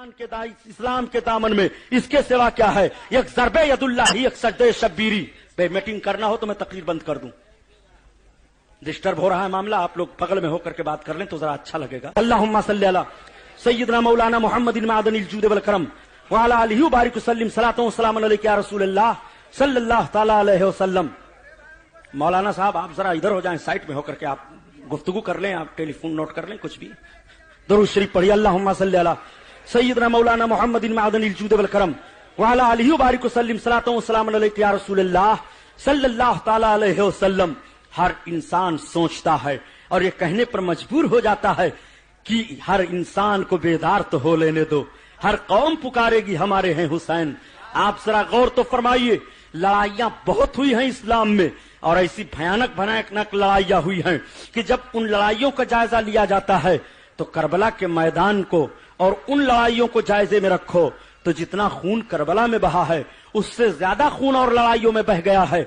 اسلام کے دامن میں اس کے سوا کیا ہے؟ ایک ضرب ید اللہ ہی، ایک سجدہ شبیری۔ بے میٹنگ کرنا ہو تو میں تقریر بند کر دوں، ڈسٹرب ہو رہا ہے معاملہ، آپ لوگ بغل میں ہو کر کے بات کر لیں تو ذرا اچھا لگے گا۔ اللہم صلی علی سیدنا مولانا محمد معدن الجود والکرم وعلی آلہ وبارک وسلم صلاۃ و سلام علیک یا رسول اللہ صلی اللہ تعالی علیہ وسلم۔ مولانا صاحب آپ ذرا ادھر ہو جائیں، سائٹ میں ہو کر کے آپ گفتگو کر لیں، آپ ٹیلی فون نوٹ کر لیں، کچھ بھی درود شریف پڑھیے۔ اللہم صلی علی سیدنا مولانا محمد معدن الجود والکرم وعلی آلہ وبارک وسلم صلاۃ و سلام علیک یا رسول اللہ صلی اللہ تعالی علیہ وسلم۔ ہر انسان سوچتا ہے اور یہ کہنے پر مجبور ہو جاتا ہے کہ ہر انسان کو بیدار تو ہو لینے دو، ہر قوم پکارے گی ہمارے ہیں حسین۔ آپ ذرا غور تو فرمائیے، لڑائیاں بہت ہوئی ہیں اسلام میں، اور ایسی بھیانک لڑائیاں ہوئی ہیں کہ جب ان لڑائیوں کا جائزہ لیا جاتا ہے تو کربلا کے میدان کو اور ان لڑائیوں کو جائزے میں رکھو تو جتنا خون کربلا میں بہا ہے اس سے زیادہ خون اور لڑائیوں میں بہ گیا ہے،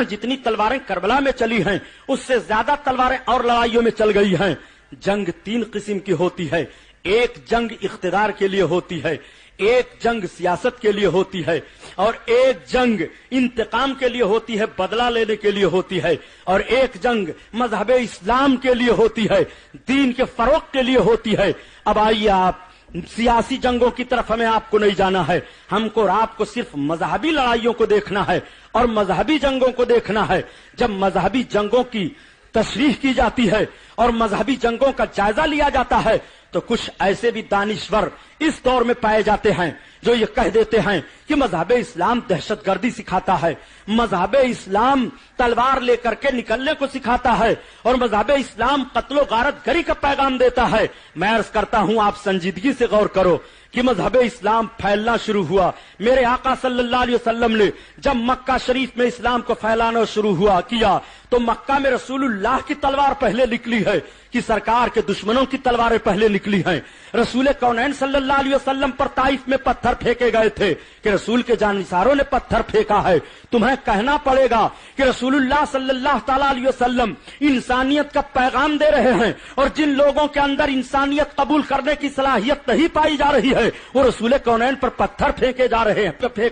جتنی تلواریں کربلا میں چلی ہیں اس سے زیادہ تلواریں اور لڑائیوں میں چل گئی ہیں۔ جنگ تین قسم کی ہوتی ہے، ایک جنگ اقتدار کے لیے ہوتی ہے، ایک جنگ سیاست کے لیے ہوتی ہے، اور ایک جنگ انتقام کے لیے ہوتی ہے، بدلہ لینے کے لیے ہوتی ہے، اور ایک جنگ مذہب اسلام کے لیے ہوتی ہے، دین کے فروغ کے لیے ہوتی ہے۔ اب آئیے، آپ سیاسی جنگوں کی طرف ہمیں آپ کو نہیں جانا ہے، ہم کو اور آپ کو صرف مذہبی لڑائیوں کو دیکھنا ہے اور مذہبی جنگوں کو دیکھنا ہے۔ جب مذہبی جنگوں کی تشریح کی جاتی ہے اور مذہبی جنگوں کا جائزہ لیا جاتا ہے تو کچھ ایسے بھی دانشور اس دور میں پائے جاتے ہیں جو یہ کہہ دیتے ہیں کہ مذہب اسلام دہشت گردی سکھاتا ہے، مذہب اسلام تلوار لے کر کے نکلنے کو سکھاتا ہے، اور مذہب اسلام قتل و غارت گری کا پیغام دیتا ہے۔ میں عرض کرتا ہوں، آپ سنجیدگی سے غور کرو کہ مذہب اسلام پھیلنا شروع ہوا، میرے آقا صلی اللہ علیہ وسلم نے جب مکہ شریف میں اسلام کو پھیلانا شروع کیا تو مکہ میں رسول اللہ کی تلوار پہلے نکلی ہے کہ سرکار کے دشمنوں کی تلواریں پہلے نکلی ہیں۔ رسول کونین صلی اللہ علیہ وسلم پر طائف میں پتھر پھینکے گئے تھے کہ رسول کے جانثاروں نے پتھر پھینکا ہے۔ تمہیں کہنا پڑے گا کہ رسول اللہ صلی اللہ تعالی علیہ وسلم انسانیت کا پیغام دے رہے ہیں، اور جن لوگوں کے اندر انسانیت قبول کرنے کی صلاحیت نہیں پائی جا رہی ہے وہ رسول کونین پر پتھر پھینک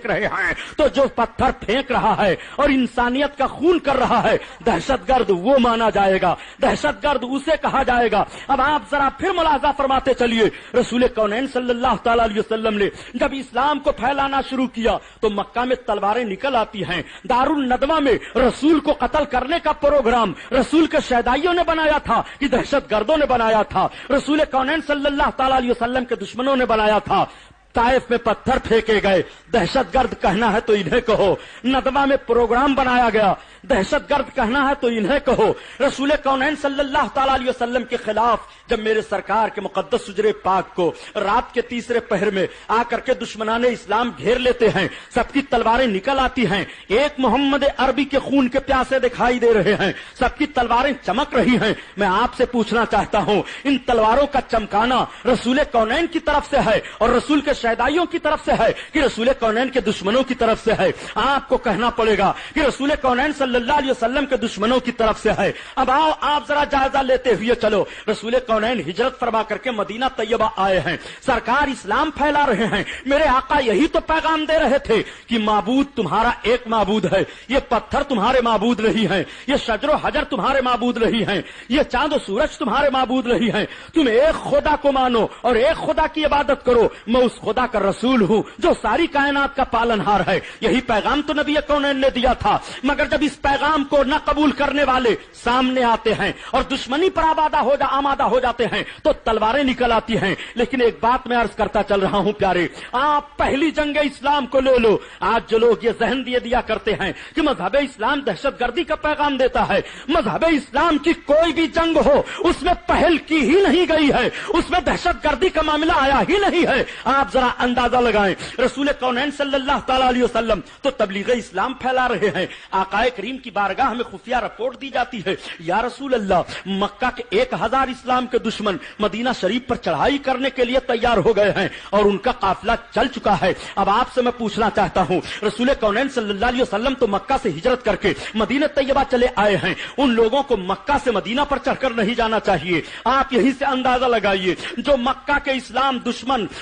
رہے ہیں۔ تو جو پتھر پھینک رہا ہے اور انسانیت کا خون کر رہا ہے، دہشت گرد وہ مانا جائے گا، دہشت گرد اسے کہا جائے گا۔ اب آپ ذرا پھر ملاحظہ فرماتے چلیے، رسول کونین صلی اللہ تعالی علیہ وسلم نے جب اسلام کو پھیلانا شروع کیا تو مکہ میں تلواریں نکل آتی ہیں۔ دارالندوہ میں رسول کو قتل کرنے کا پروگرام رسول کے شہدائیوں نے بنایا تھا کہ دہشت گردوں نے بنایا تھا، رسول کونین صلی اللہ تعالی علیہ وسلم کے دشمنوں نے بنایا تھا۔ طائف میں پتھر پھینکے گئے، دہشت گرد کہنا ہے تو انہیں کہو۔ ندوہ میں پروگرام بنایا گیا، دہشت گرد کہنا ہے تو انہیں کہو۔ رسول کونین صلی اللہ تعالی علیہ وسلم کے خلاف جب میرے سرکار کے مقدس حجرے پاک کو رات کے تیسرے پہر میں آ کر کے دشمنان اسلام گھیر لیتے ہیں، سب کی تلواریں نکل آتی ہیں، ایک محمد عربی کے خون کے پیاسے دکھائی دے رہے ہیں، سب کی تلواریں چمک رہی ہیں۔ میں آپ سے پوچھنا چاہتا ہوں، ان تلواروں کا چمکانا رسول کونین کی طرف سے ہے اور رسول کے شہدائیوں کی طرف سے ہے کہ رسول کونین کے دشمنوں کی طرف سے ہے؟ آپ کو کہنا پڑے گا کہ رسول کونین صلی اللہ علیہ وسلم کے دشمنوں کی طرف سے ہے۔ اب آؤ، آپ ذرا جائزہ لیتے ہوئے چلو، رسول کونین ہجرت فرما کر کے مدینہ طیبہ آئے ہیں، سرکار اسلام پھیلا رہے ہیں۔ میرے آقا یہی تو پیغام دے رہے تھے کہ معبود تمہارا ایک معبود ہے، یہ پتھر تمہارے معبود نہیں ہیں، یہ شجر و حجر تمہارے معبود نہیں ہیں، یہ چاند و سورج تمہارے معبود نہیں ہیں، تم ایک خدا کو مانو اور ایک خدا کی عبادت کرو، میں اس خدا کا رسول ہوں جو ساری کائنات کا پالنہار ہے۔ یہی پیغام تو نبی کونین نے دیا تھا، مگر جب اس پیغام کو نہ قبول کرنے والے سامنے آتے ہیں اور دشمنی پر آمادہ ہو جاتے ہیں تو تلواریں نکل آتی ہیں۔ لیکن ایک بات میں عرض کرتا چل رہا ہوں پیارے، آپ پہلی جنگ اسلام کو لے لو۔ آج جو لوگ یہ ذہن دیا کرتے ہیں کہ مذہب اسلام دہشت گردی کا پیغام دیتا ہے، مذہب اسلام کی کوئی بھی جنگ ہو اس میں پہل کی ہی نہیں گئی ہے، اس میں دہشت گردی کا معاملہ آیا ہی نہیں ہے۔ آپ ذرا اندازہ لگائیں، رسول کونین صلی اللہ تعالی علیہ وسلم تو تبلیغ اسلام پھیلا رہے ہیں، آقا کریم کی بارگاہ میں خفیہ رپورٹ دی جاتی ہے، یا رسول اللہ، مکہ کے 1000 اسلام کے دشمن مدینہ شریف پر چڑھائی کرنے کے لیے تیار ہو گئے ہیں اور ان کا قافلہ چل چکا ہے۔ اب آپ سے میں پوچھنا چاہتا ہوں، رسول کونین صلی اللہ علیہ وسلم تو مکہ سے ہجرت کر کے مدینہ طیبہ چلے آئے ہیں، ان لوگوں کو مکہ سے مدینہ پر چڑھ کر نہیں جانا چاہیے۔ آپ یہیں سے اندازہ لگائیے، جو مکہ کے اسلام دشمن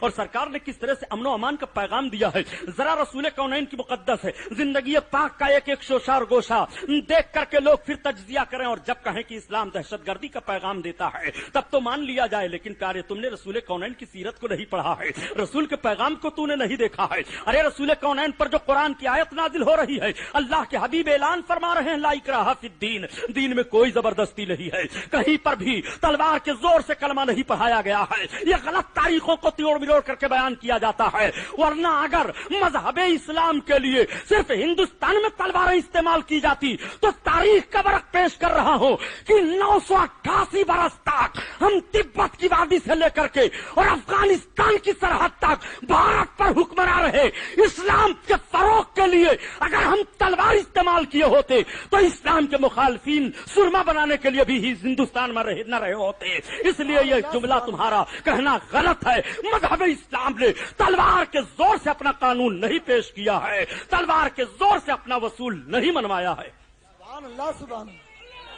اور سرکار نے کس طرح سے امن و امان کا پیغام دیا ہے، ذرا رسول کونین کی مقدس ہے زندگی پاک کا ایک ایک شوشار گوشہ دیکھ کر کے لوگ پھر تجزیہ کریں، اور جب کہیں کہ اسلام دہشت گردی کا پیغام دیتا ہے تب تو مان لیا جائے، لیکن پیارے تم نے رسول کونین کی سیرت کو نہیں پڑھا ہے، رسول کے پیغام کو تو نے نہیں دیکھا ہے۔ ارے رسول کونین پر جو قرآن کی آیت نازل ہو رہی ہے، اللہ کے حبیب اعلان فرما رہے ہیں لا اکراہ فی الدین، دین میں کوئی زبردستی نہیں ہے، کہیں پر بھی تلوار کے زور سے کلمہ نہیں پڑھایا گیا ہے، یہ غلط تاریخوں کو توڑ مروڑ کر کے بیان کیا جاتا ہے، ورنہ اگر مذہب اسلام کے لیے صرف ہندوستان میں تلواریں استعمال کی جاتی تو تاریخ کا ورق پیش کر رہا ہوں کہ 988 برس تک ہم تبت کی وادی سے لے کر کے اور افغانستان کی سرحد تک بھارت پر حکمراں رہے، اسلام کے فروغ کے لیے اگر ہم تلوار استعمال کیے ہوتے تو اسلام کے مخالفین سرما بنانے کے لیے بھی ہندوستان میں نہ رہے ہوتے، اس لیے یہ جملہ تمہارا کہنا غلط ہے۔ مذہب اسلام نے تلوار کے زور سے اپنا قانون نہیں پیش کیا ہے، تلوار کے زور سے اپنا وصول نہیں منوایا ہے۔ سبحان اللہ سبحان اللہ۔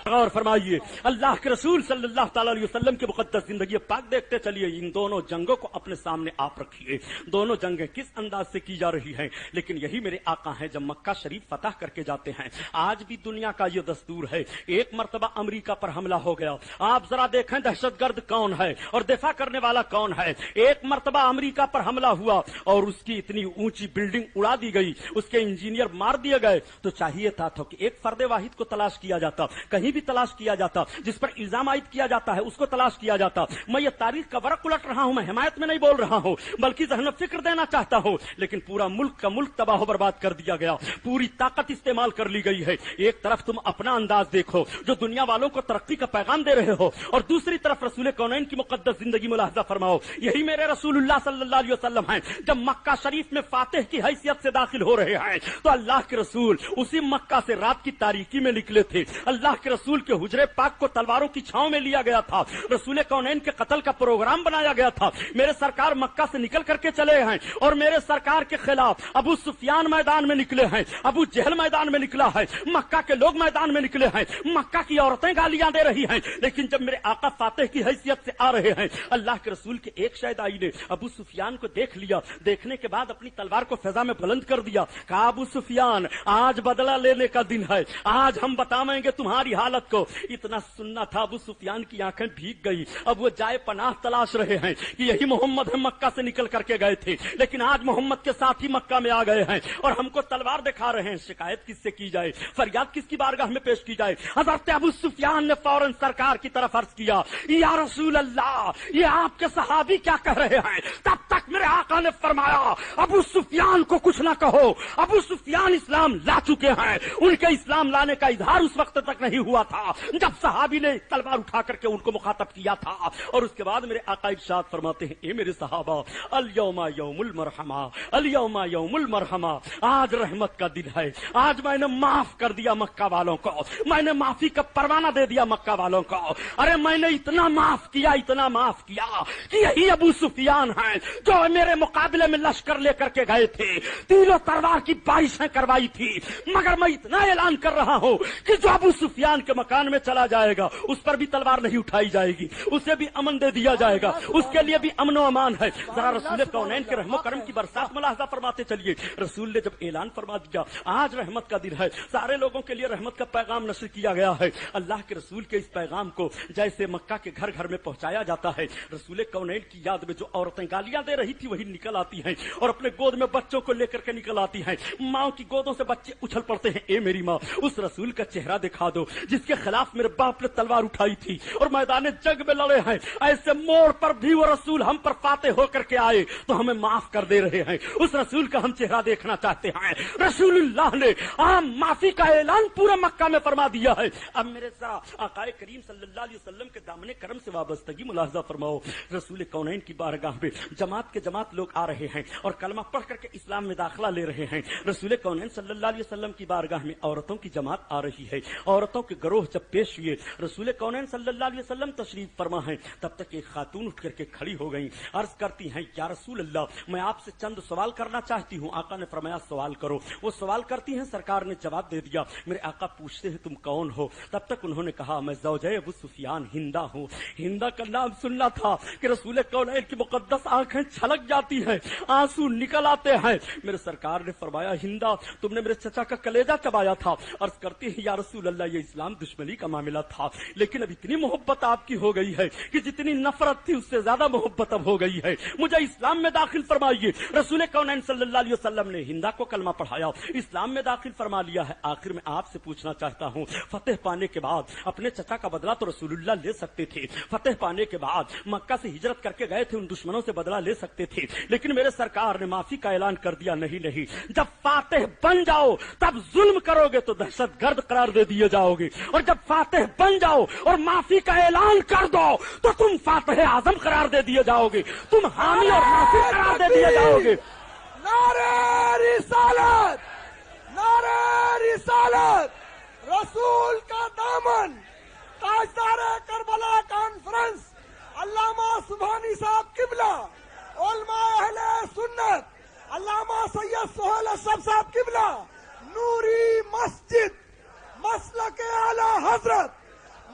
غور فرمائیے، اللہ کے رسول صلی اللہ تعالی علیہ وسلم کی مقدس زندگی پاک دیکھتے چلیے، ان دونوں جنگوں کو اپنے سامنے آپ رکھیے، دونوں جنگیں کس انداز سے کی جا رہی ہیں، لیکن یہی میرے آقا ہیں جب مکہ شریف فتح کر کے جاتے ہیں۔ آج بھی دنیا کا یہ دستور ہے، ایک مرتبہ امریکہ پر حملہ ہو گیا، آپ ذرا دیکھیں دہشت گرد کون ہے اور دفاع کرنے والا کون ہے۔ ایک مرتبہ امریکہ پر حملہ ہوا اور اس کی اتنی اونچی بلڈنگ اڑا دی گئی، اس کے انجینئر مار دیے گئے، تو چاہیے تھا کہ ایک فرد واحد کو تلاش کیا جاتا، کہیں بھی تلاش کیا جاتا، جس پر الزام عائد کیا جاتا ہے اس کو تلاش کیا جاتا۔ میں یہ تاریخ کا ورق الٹ رہا ہوں، میں حمایت میں نہیں بول رہا ہوں بلکہ ذہن و فکر دینا چاہتا ہوں، لیکن پورا ملک کا ملک تباہ و برباد کر دیا گیا، پوری طاقت استعمال کر لی گئی ہے۔ ایک طرف تم اپنا انداز دیکھو جو دنیا والوں کو ترقی کا پیغام دے رہے ہو، اور دوسری طرف رسول کونین کی مقدس زندگی ملاحظہ فرماؤ، یہی میرے رسول اللہ صلی اللہ علیہ وسلم ہیں، جب مکہ شریف میں فاتح کی حیثیت سے داخل ہو رہے ہیں تو اللہ کے رسول اسی مکہ سے رات کی تاریکی میں نکلے تھے، اللہ کے رسول کے حجرے پاک کو تلواروں کی چھاؤں میں لیا گیا تھا، رسول کونین کے قتل کا پروگرام بنایا گیا تھا، میرے سرکار مکہ سے نکل کر کے چلے ہیں اور میرے سرکار کے خلاف ابو سفیان میدان میں نکلے ہیں، ابو جہل میدان میں نکلا ہے، مکہ کے لوگ میدان میں نکلے ہیں، مکہ کی عورتیں گالیاں دے رہی ہیں، لیکن جب میرے آقا فاتح کی حیثیت سے آ رہے ہیں، اللہ کے رسول کے ایک شہدائی نے ابو سفیان کو دیکھ لیا، دیکھنے کے بعد اپنی تلوار کو فضا میں بلند کر دیا، کہا ابو سفیان آج بدلہ لینے کا دن ہے، آج ہم بتائیں گے تمہاری حالت کو۔ اتنا سننا تھا ابو سفیان کی آنکھیں بھیگ گئی، اب وہ جائے پناہ تلاش رہے ہیں کہ یہی محمد ہم مکہ سے نکل کر کے گئے تھے، لیکن آج محمد کے ساتھ ہی مکہ میں آ گئے ہیں اور ہم کو تلوار دکھا رہے ہیں، شکایت کس سے کی جائے، فریاد کس کی بارگاہ میں پیش کی جائے۔ حضرت ابو سفیان نے فوراً سرکار کی طرف عرض کیا، یا رسول اللہ یہ آپ کے صحابی کیا کہہ رہے ہیں؟ تب تک میرے آقا نے فرمایا ابو سفیان کو کچھ نہ کہو، ابو سفیان اسلام لا چکے ہیں، ان کے اسلام لانے کا اظہار اس وقت تک نہیں ہوا تھا جب صحابی نے تلوار اٹھا کر کے ان کو مخاطب کیا تھا، اور اس کے بعد میرے آقا ارشاد فرماتے ہیں، اے میرے صحابہ الیوم یوم المرحمہ، الیوم یوم المرحمہ، آج رحمت کا دن ہے، آج میں نے معاف کر دیا مکہ والوں کو، میں نے معافی کا پروانہ دے دیا مکہ والوں کو، ارے میں نے اتنا معاف کیا اتنا معاف کیا کہ یہی ابو سفیان ہیں جو میرے مقابلے میں لشکر لے کر کے گئے تھے، تیر و تلوار کی بارشیں کروائی تھی، مگر میں اتنا اعلان کر رہا ہوں کہ جو ابو سفیان کے مکان میں چلا جائے گا اس پر بھی تلوار نہیں اٹھائی جائے گی، اسے بھی امن دے دیا جائے گا، اس کے لیے بھی امن و امان ہے۔ ذرا رسول کونین کے رحم و کرم کی برسات ملاحظہ فرماتے چلیے، رسول نے جب اعلان فرما دیا آج رحمت کا دن ہے، سارے لوگوں کے لیے رحمت کا پیغام نشر کیا گیا ہے، اللہ کے رسول کے اس پیغام کو جیسے مکہ کے گھر گھر میں پہنچایا جاتا ہے، رسول کونین کی یاد میں جو عورتیں گالیاں دے رہی تھی وہی نکل آتی ہیں اور اپنے گود میں بچوں کو لے کر کے نکل آتی ہیں، ماں کی گودوں سے بچے اچھل پڑتے ہیں، اے میری ماں اس رسول کا چہرہ دکھا دو جس کے خلاف میرے باپ نے تلوار اٹھائی تھی اور میدان جنگ میں لڑے ہیں، ایسے موڑ پر بھی وہ رسول ہم پر فاتح ہو کر کے آئے تو ہمیں معاف کر دے رہے ہیں، اس رسول کا ہم چہرہ دیکھنا چاہتے ہیں۔ رسول اللہ نے عام معافی کا اعلان پورے مکہ میں فرما دیا ہے۔ اب میرے ذرا آقا کریم صلی اللہ علیہ وسلم کے دامن کرم سے وابستگی ملاحظہ فرماؤ، رسول کونین کی بارگاہ میں جماعت کے جماعت لوگ آ رہے ہیں اور کلمہ پڑھ کر کے اسلام میں داخلہ لے رہے ہیں، رسول کونین صلی اللہ علیہ وسلم کی بارگاہ میں عورتوں کی جماعت آ رہی ہے، عورتوں کے گروہ جب پیش ہوئے، رسول کونین صلی اللہ علیہ وسلم تشریف فرما ہیں، تب تک ایک خاتون اٹھ کر کے کھڑی ہو گئی، عرض کرتی ہیں یا رسول اللہ میں آپ سے چند سوال کرنا چاہتی ہوں۔ آقا نے فرمایا سوال کرو۔ وہ سوال کرتی ہیں، سرکار نے جواب دے دیا۔ میرے آقا پوچھتے ہیں تم کون ہو؟ تب تک انہوں نے کہا میں زوجہ ابو سفیان ہندا ہوں۔ ہندا کا نام سننا تھا کہ رسول کونین کی مقدس آنکھیں چھلک جاتی ہیں، آنسو نکل آتے ہیں۔ میرے سرکار نے فرمایا ہندا تم نے میرے چچا کا کلیجہ چبایا تھا۔ عرض کرتی ہے یا رسول اللہ یہ اسلام دشمنی کا معاملہ تھا، لیکن اب اتنی محبت آپ کی ہو گئی ہے کہ جتنی نفرت تھی اس سے زیادہ محبت اب ہو گئی ہے، مجھے اسلام میں داخل فرمائیے۔ رسول کونین صلی اللہ علیہ وسلم نے ہندا کو کلمہ پڑھایا، اسلام میں داخل فرما لیا ہے۔ آخر میں آپ سے پوچھنا چاہتا ہوں، فتح پانے کے بعد اپنے چچا کا بدلہ تو رسول اللہ لے سکتے تھے، فتح پانے کے بعد مکہ سے ہجرت کر کے گئے تھے، ان دشمنوں سے بدلہ لے سکتے تھے، لیکن میرے سرکار نے معافی کا اعلان کر دیا نہیں، جب فاتح بن جاؤ تب ظلم کرو گے تو دہشت گرد قرار دے دیے جاؤ گے، اور جب فاتح بن جاؤ اور معافی کا اعلان کر دو تو تم فاتح اعظم قرار دے دیے جاؤ گے، تم حامی اور ناصر قرار دے دیے جاؤ گے۔ نعرہ رسالت، نعرہ رسالت، رسول کا دامن، تاجدار کربلا کانفرنس علامہ سبحانی صاحب قبلہ، علماء اہل سنت علامہ سید سہیل اشرف صاحب قبلہ، نوری مسجد، مسلک اعلی حضرت،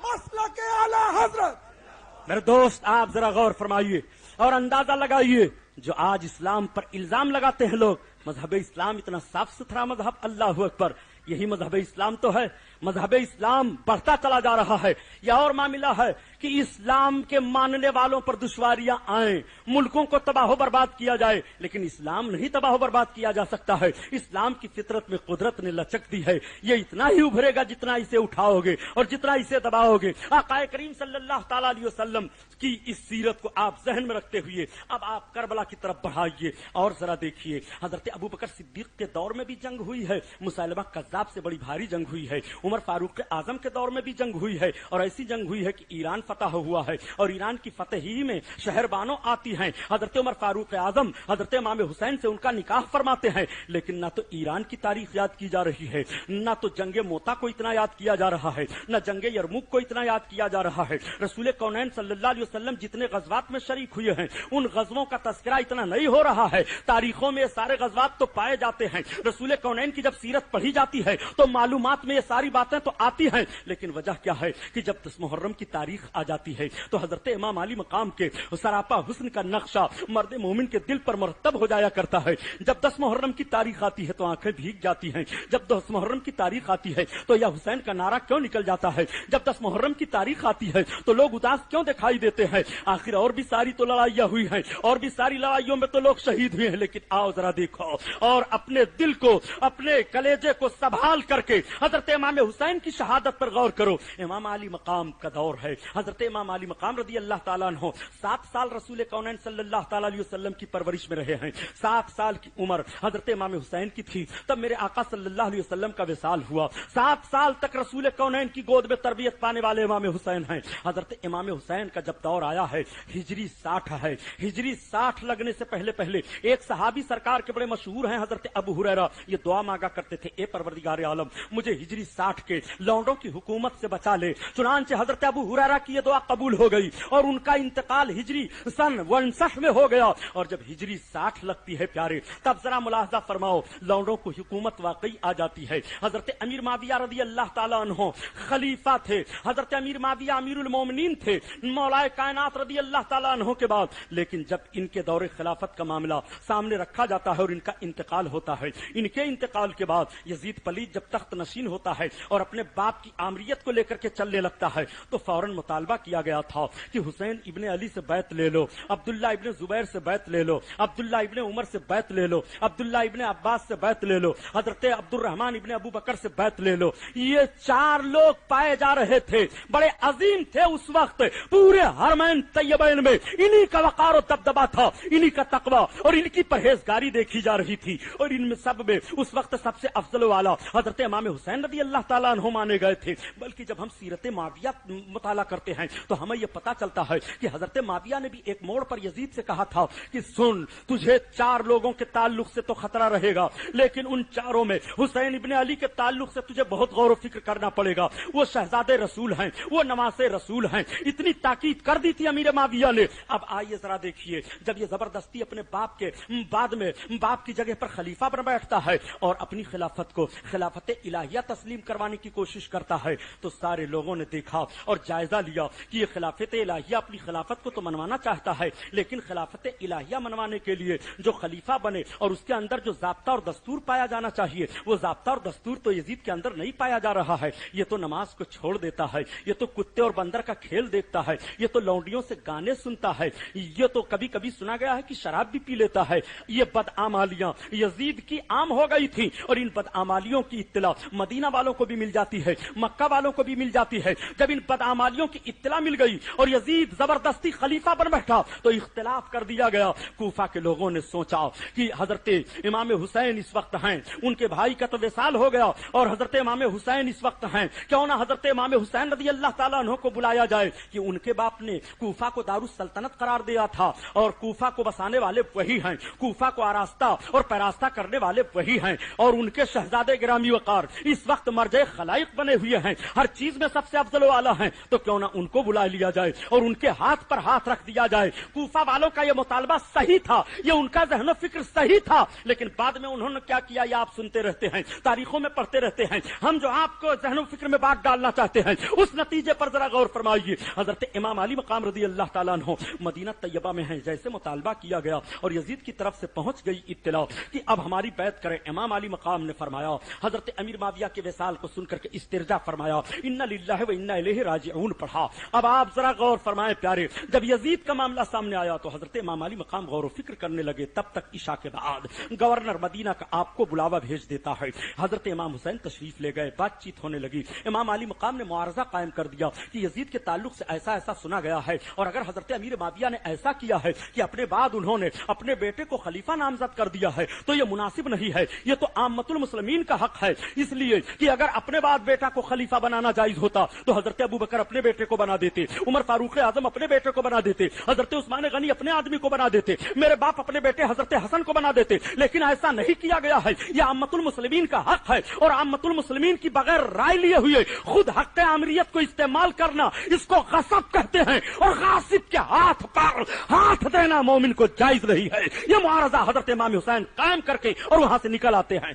مسلک اعلی حضرت۔ میرے دوست آپ ذرا غور فرمائیے اور اندازہ لگائیے، جو آج اسلام پر الزام لگاتے ہیں لوگ، مذہب اسلام اتنا صاف ستھرا مذہب، اللہ اکبر، یہی مذہب اسلام تو ہے۔ مذہب اسلام بڑھتا چلا جا رہا ہے، یا اور معاملہ ہے کہ اسلام کے ماننے والوں پر دشواریاں آئیں، ملکوں کو تباہ و برباد کیا جائے، لیکن اسلام نہیں تباہ و برباد کیا جا سکتا ہے۔ اسلام کی فطرت میں قدرت نے لچک دی ہے، یہ اتنا ہی ابھرے گا جتنا اسے اٹھاؤ گے اور جتنا اسے دباؤ گے۔ آقا کریم صلی اللہ تعالی علیہ وسلم کی اس سیرت کو آپ ذہن میں رکھتے ہوئے اب آپ کربلا کی طرف بڑھائیے اور ذرا دیکھیے، حضرت ابوبکر صدیق کے دور میں بھی جنگ ہوئی ہے، مسیلمہ کذاب سے بڑی بھاری جنگ ہوئی ہے، عمر فاروق اعظم کے دور میں بھی جنگ ہوئی ہے، اور ایسی جنگ ہوئی ہے کہ ایران فتح ہوا ہے، اور ایران کی فتح ہی میں شہر بانو آتی ہیں، حضرت عمر فاروق اعظم حضرت امام حسین سے ان کا نکاح فرماتے ہیں، لیکن نہ تو ایران کی تاریخ یاد کی جا رہی ہے، نہ تو جنگ موتا کو اتنا یاد کیا جا رہا ہے، نہ جنگ یرموک کو اتنا یاد کیا جا رہا ہے۔ رسول کونین صلی اللہ علیہ وسلم جتنے غزوات میں شریک ہوئے ہیں ان غزووں کا تذکرہ اتنا نہیں ہو رہا ہے، تاریخوں میں یہ سارے غزوات تو پائے جاتے ہیں، رسول کونین کی جب سیرت پڑھی جاتی ہے تو معلومات میں یہ ساری باتیں تو آتی ہیں، لیکن وجہ کیا ہے کہ جب 10 محرم کی تاریخ آ جاتی ہے تو حضرت امام علی مقام کے سراپا حسن کا نقشہ مرد مومن کے دل پر مرتب ہو جایا کرتا ہے۔ جب 10 محرم کی تاریخ آتی ہے تو آنکھیں بھیگ جاتی ہیں، جب 10 محرم کی تاریخ آتی ہے تو یا حسین کا نعرہ کیوں نکل جاتا ہے، جب 10 محرم کی تاریخ آتی ہے تو لوگ اداس کیوں دکھائی دیتے ہیں۔ آخر اور بھی ساری تو لڑائیاں ہوئی ہیں، اور بھی ساری لڑائیوں میں تو لوگ شہید ہوئے ہیں، لیکن آؤ ذرا دیکھو اور اپنے دل کو، اپنے کلیجے کو سنبھال کر کے حضرت امام حسین کی شہادت پر غور کرو۔ امام علی مقام کا دور ہے، حضرت امام علی مقام رضی اللہ تعالیٰ عنہ 7 سال رسول کونین صلی اللہ تعالیٰ علیہ وسلم کی پرورش میں رہے ہیں، 7 سال کی عمر حضرت امام حسین کی تھی تب میرے آقا صلی اللہ علیہ وسلم کا وصال ہوا، 7 سال تک رسول کونین کی گود میں تربیت پانے والے امام حسین ہیں۔ حضرت امام حسین کا جب دور آیا ہے ہجری 60 ہے، ہجری 60 لگنے سے پہلے پہلے ایک صحابی سرکار کے بڑے مشہور ہیں حضرت ابو ہریرہ، یہ دعا مانگا کرتے تھے، اے پروردگار عالم مجھے ہجری 60 کے لونڈوں کی حکومت سے بچا لے۔ چنانچہ حضرت ابو ہریرہ کی یہ دعا قبول ہو گئی اور ان کا انتقال ہجری سن 59 میں ہو گیا، اور جب ہجری 60 لگتی ہے پیارے تب ذرا ملاحظہ فرماؤ لونڈوں کو حکومت واقعی آ جاتی ہے۔ حضرت امیر معاویہ رضی اللہ تعالیٰ عنہ خلیفہ تھے، حضرت امیر معاویہ امیر المومنین تھے مولا کائنات رضی اللہ تعالیٰ عنہ کے بعد، لیکن جب ان کے دور خلافت کا معاملہ سامنے رکھا جاتا ہے اور ان کا انتقال ہوتا ہے، ان کے انتقال کے بعد یزید پلید جب تخت نشین ہوتا ہے اور اپنے باپ کی آمریت کو لے کر کے چلنے لگتا ہے تو فوراً مطالبہ کیا گیا تھا کہ حسین ابن علی سے بیعت لے لو، عبداللہ ابن زبیر سے بیعت لے لو، عبداللہ ابن عمر سے بیعت لے لو، عبداللہ ابن عباس سے بیعت لے لو، حضرت عبد الرحمن ابن ابو بکر سے بیعت لے لو۔ یہ 4 لوگ پائے جا رہے تھے، بڑے عظیم تھے اس وقت، پورے حرمین طیبین میں انہی کا وقار و دبدبہ تھا، انہی کا تقوی اور ان کی پرہیزگاری دیکھی جا رہی تھی، اور ان میں سب میں اس وقت سب سے افضل والا حضرت امام حسین رضی اللہ تعالیٰ عنہ مانے گئے تھے۔ بلکہ جب ہم سیرت معاویہ مطالعہ کرتے آتے ہیں تو ہمیں یہ پتا چلتا ہے کہ حضرت معاویہ نے بھی ایک موڑ پر یزید سے کہا تھا کہ سن، تجھے 4 لوگوں کے تعلق سے تو خطرہ رہے گا، لیکن ان 4 میں حسین ابن علی کے تعلق سے تجھے بہت غور و فکر کرنا پڑے گا، وہ شہزادے رسول ہیں، وہ نواسے رسول ہیں۔ اتنی تاکید کر دی تھی امیر معاویہ نے۔ اب آئیے ذرا دیکھیے، جب یہ زبردستی اپنے باپ کے بعد میں باپ کی جگہ پر خلیفہ بن بیٹھتا ہے اور اپنی خلافت کو خلافت الہیہ تسلیم کروانے کی کوشش کرتا ہے تو سارے لوگوں نے دیکھا اور جائزہ لیا کہ یہ خلافت الہیہ اپنی خلافت کو تو منوانا چاہتا ہے، لیکن خلافت الہیہ منوانے کے لیے جو خلیفہ بنے اور اس کے اندر جو ضابطہ اور دستور پایا جانا چاہیے وہ ضابطہ اور دستور تو یزید کے اندر نہیں پایا جا رہا ہے۔ یہ تو نماز کو چھوڑ دیتا ہے، یہ تو کتے اور بندر کا کھیل دیکھتا ہے، یہ تو لونڈیوں سے گانے سنتا ہے، یہ تو کبھی کبھی سنا گیا ہے کہ شراب بھی پی لیتا ہے۔ یہ بدعمالیاں یزید کی عام ہو گئی تھی اور ان بدعمالیوں کی اطلاع مدینہ والوں کو بھی مل جاتی ہے، مکہ والوں کو بھی مل جاتی ہے۔ جب ان بدعمالیوں کی اطلاع مل گئی اور یزید زبردستی خلیفہ بن بیٹھا تو اختلاف کر دیا گیا۔ کوفہ کے لوگوں نے سوچا کہ حضرت امام حسین اس وقت ہیں، ان کے بھائی کا تو وصال ہو گیا اور حضرت امام حسین اس وقت ہیں، کیوں نہ حضرت امام حسین رضی اللہ تعالیٰ عنہ کو بلایا جائے کہ ان کے باپ نے کوفہ کو دارالسلطنت قرار دیا تھا اور کوفہ کو بسانے والے وہی ہیں، کوفہ کو آراستہ اور پیراستہ کرنے والے وہی ہیں اور ان کے شہزادے گرامی وقار اس وقت مرجع خلائق بنے ہوئے ہیں، ہر چیز میں سب سے افضل و اعلیٰ ہیں، تو کیوں نہ ان کو بلا لیا جائے اور ان کے ہاتھ پر ہاتھ رکھ دیا جائے۔ کوفہ والوں کا یہ مطالبہ صحیح تھا، یہ ان کا ذہن و فکر صحیح تھا، لیکن بعد میں انہوں نے کیا کیا یہ آپ سنتے رہتے ہیں، تاریخوں میں پڑھتے رہتے ہیں۔ ہم جو آپ کو ذہن و فکر میں بات ڈالنا چاہتے ہیں اس نتیجے پر ذرا غور فرمائیے۔ حضرت امام علی مقام رضی اللہ تعالیٰ عنہ مدینہ طیبہ میں ہیں، جیسے مطالبہ کیا گیا اور یزید کی طرف سے پہنچ گئی اطلاع کہ اب ہماری بیعت کریں، امام علی مقام نے فرمایا، حضرت امیر معاویہ کے وصال کو سن کر کے استرجاع فرمایا، انا للہ و انا الیہ راجعون پڑھا۔ اب آپ ذرا غور فرمائیں پیارے، جب یزید کا معاملہ سامنے آیا تو حضرت امام علی مقام غور و فکر کرنے لگے۔ تب تک عشاء کے بعد گورنر مدینہ کا آپ کو بلاوا بھیج دیتا ہے، حضرت امام حسین تشریف لے گئے، بات چیت ہونے لگی۔ امام علی مقام نے معارضہ قائم کر دیا کہ یزید کے تعلق سے ایسا ایسا سنا گیا ہے اور اگر حضرت امیر معاویہ نے ایسا کیا ہے کہ اپنے بعد انہوں نے اپنے بیٹے کو خلیفہ نامزد کر دیا ہے تو یہ مناسب نہیں ہے، یہ تو عامت المسلمین کا حق ہے، اس لیے کہ اگر اپنے بعد بیٹا کو خلیفہ بنانا جائز ہوتا تو حضرت ابوبکر اپنے بیٹے کو بنا دیتے، عمر فاروق اعظم اپنے بیٹے کو بنا دیتے، حضرت عثمان غنی اپنے آدمی کو بنا دیتے، میرے باپ اپنے بیٹے حضرت حسن کو بنا دیتے، لیکن ایسا نہیں کیا گیا ہے۔ یہ عامت المسلمین کا حق ہے اور عامت المسلمین کی بغیر رائے لیے ہوئے خود حق عامریت کو استعمال کرنا اس کو غصب کہتے ہیں اور غاصب کے ہاتھ پر ہاتھ دینا مومن کو جائز نہیں ہے۔ یہ معارضہ حضرت امام حسین قائم کر کے اور وہاں سے نکل آتے ہیں۔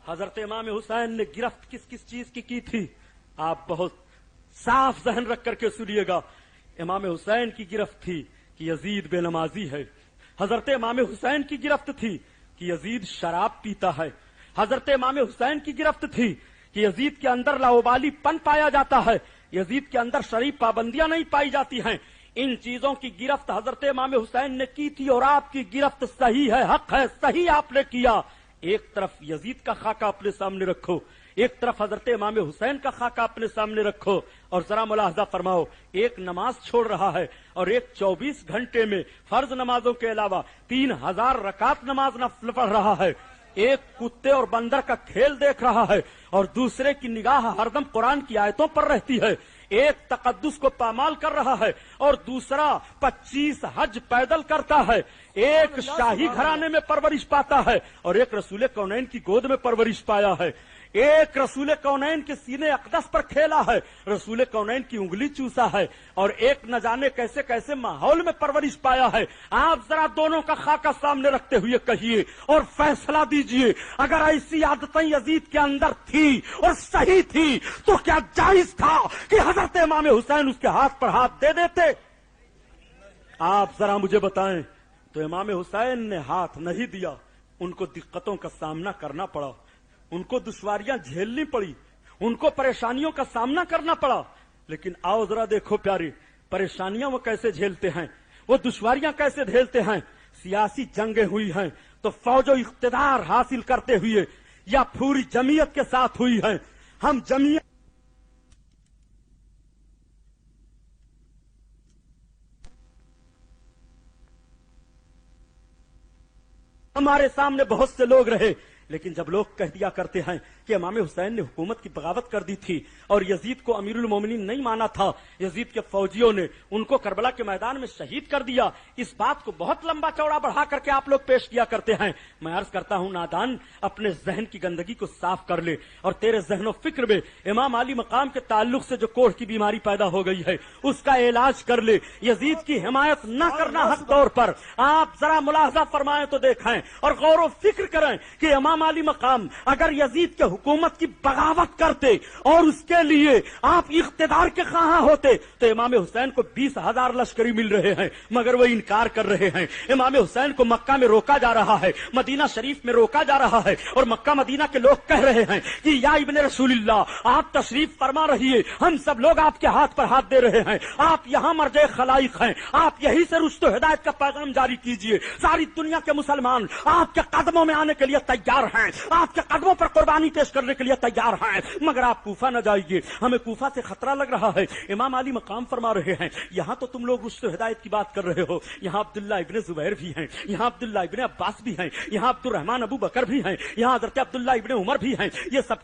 حضرت امام حسین نے گرفت کس کس چیز کی تھی آپ بہت صاف ذہن رکھ کر کے سنیے گا۔ امام حسین کی گرفت تھی کہ یزید بے نمازی ہے، حضرت امام حسین کی گرفت تھی کہ یزید شراب پیتا ہے، حضرت امام حسین کی گرفت تھی کہ یزید کے اندر لاؤبالی پن پایا جاتا ہے، یزید کے اندر شرعی پابندیاں نہیں پائی جاتی ہیں۔ ان چیزوں کی گرفت حضرت امام حسین نے کی تھی اور آپ کی گرفت صحیح ہے، حق ہے، صحیح آپ نے کیا۔ ایک طرف یزید کا خاکہ اپنے سامنے رکھو، ایک طرف حضرت امام حسین کا خاکہ اپنے سامنے رکھو اور ذرا ملاحظہ فرماؤ، ایک نماز چھوڑ رہا ہے اور ایک 24 گھنٹے میں فرض نمازوں کے علاوہ 3000 رکعت نماز نفل پڑھ رہا ہے، ایک کتے اور بندر کا کھیل دیکھ رہا ہے اور دوسرے کی نگاہ ہردم قرآن کی آیتوں پر رہتی ہے، ایک تقدس کو پامال کر رہا ہے اور دوسرا 25 حج پیدل کرتا ہے، ایک شاہی گھرانے میں پرورش پاتا ہے اور ایک رسول کونین کی گود میں پرورش پایا ہے، ایک رسول کونین کے سینے اقدس پر کھیلا ہے، رسول کونین کی انگلی چوسا ہے اور ایک نہ جانے کیسے کیسے ماحول میں پرورش پایا ہے۔ آپ ذرا دونوں کا خاکہ سامنے رکھتے ہوئے کہیے اور فیصلہ دیجئے، اگر ایسی عادتیں یزید کے اندر تھی اور صحیح تھی تو کیا جائز تھا کہ حضرت امام حسین اس کے ہاتھ پر ہاتھ دے دیتے؟ آپ ذرا مجھے بتائیں۔ تو امام حسین نے ہاتھ نہیں دیا، ان کو دقتوں کا سامنا کرنا پڑا، ان کو دشواریاں جھیلنی پڑی، ان کو پریشانیوں کا سامنا کرنا پڑا، لیکن آؤ ذرا دیکھو پیارے، پریشانیاں وہ کیسے جھیلتے ہیں، وہ دشواریاں کیسے جھیلتے ہیں۔ سیاسی جنگیں ہوئی ہیں تو فوج و اقتدار حاصل کرتے ہوئے یا پوری جمعیت کے ساتھ ہوئی ہیں۔ ہم جمعیت ہمارے سامنے بہت سے لوگ رہے لیکن جب لوگ کہہ دیا کرتے ہیں کہ امام حسین نے حکومت کی بغاوت کر دی تھی اور یزید کو امیر المومنین نہیں مانا تھا، یزید کے فوجیوں نے ان کو کربلا کے میدان میں شہید کر دیا، اس بات کو بہت لمبا چوڑا بڑھا کر کے آپ لوگ پیش کیا کرتے ہیں۔ میں عرض کرتا ہوں نادان، اپنے ذہن کی گندگی کو صاف کر لے، اور تیرے ذہن و فکر میں امام علی مقام کے تعلق سے جو کوڑھ کی بیماری پیدا ہو گئی ہے اس کا علاج کر لے۔ یزید کی حمایت نہ کرنا حق طور پر، آپ ذرا ملاحظہ فرمائیں تو دیکھیں اور غور و فکر کریں کہ امام علی مقام اگر یزید کے حکومت کی بغاوت کرتے اور اس کے لیے آپ اقتدار کے خواہاں ہوتے تو امام حسین کو 20,000 لشکری مل رہے ہیں، مگر وہ انکار کر رہے ہیں۔ امام حسین کو مکہ میں روکا جا رہا ہے، مدینہ شریف میں روکا جا رہا ہے، اور مکہ مدینہ کے لوگ کہہ رہے ہیں کہ یا ابن رسول اللہ آپ تشریف فرما رہیے، ہم سب لوگ آپ کے ہاتھ پر ہاتھ دے رہے ہیں، آپ یہاں مرجع خلائق ہیں، آپ یہی سے رشد و ہدایت کا پیغام جاری کیجیے۔ ساری دنیا کے مسلمان آپ کے قدموں میں آنے کے لیے تیار ہیں، آپ کے قدموں پر قربانی پیش کرنے کے لیے تیار ہیں، مگر آپ کوفہ نہ جائیے، ہمیں کوفہ سے خطرہ لگ رہا ہے۔ امام علی مقام فرما رہے ہیں یہاں تو تم لوگ رشد و ہدایت کی بات کر رہے ہو، یہاں عبداللہ ابن زبیر بھی ہیں، یہاں عبداللہ ابن عباس بھی ہیں، یہاں عبد الرحمن ابو بکر بھی ہیں، یہاں حضرت عبداللہ ابن عمر بھی ہیں، یہ سب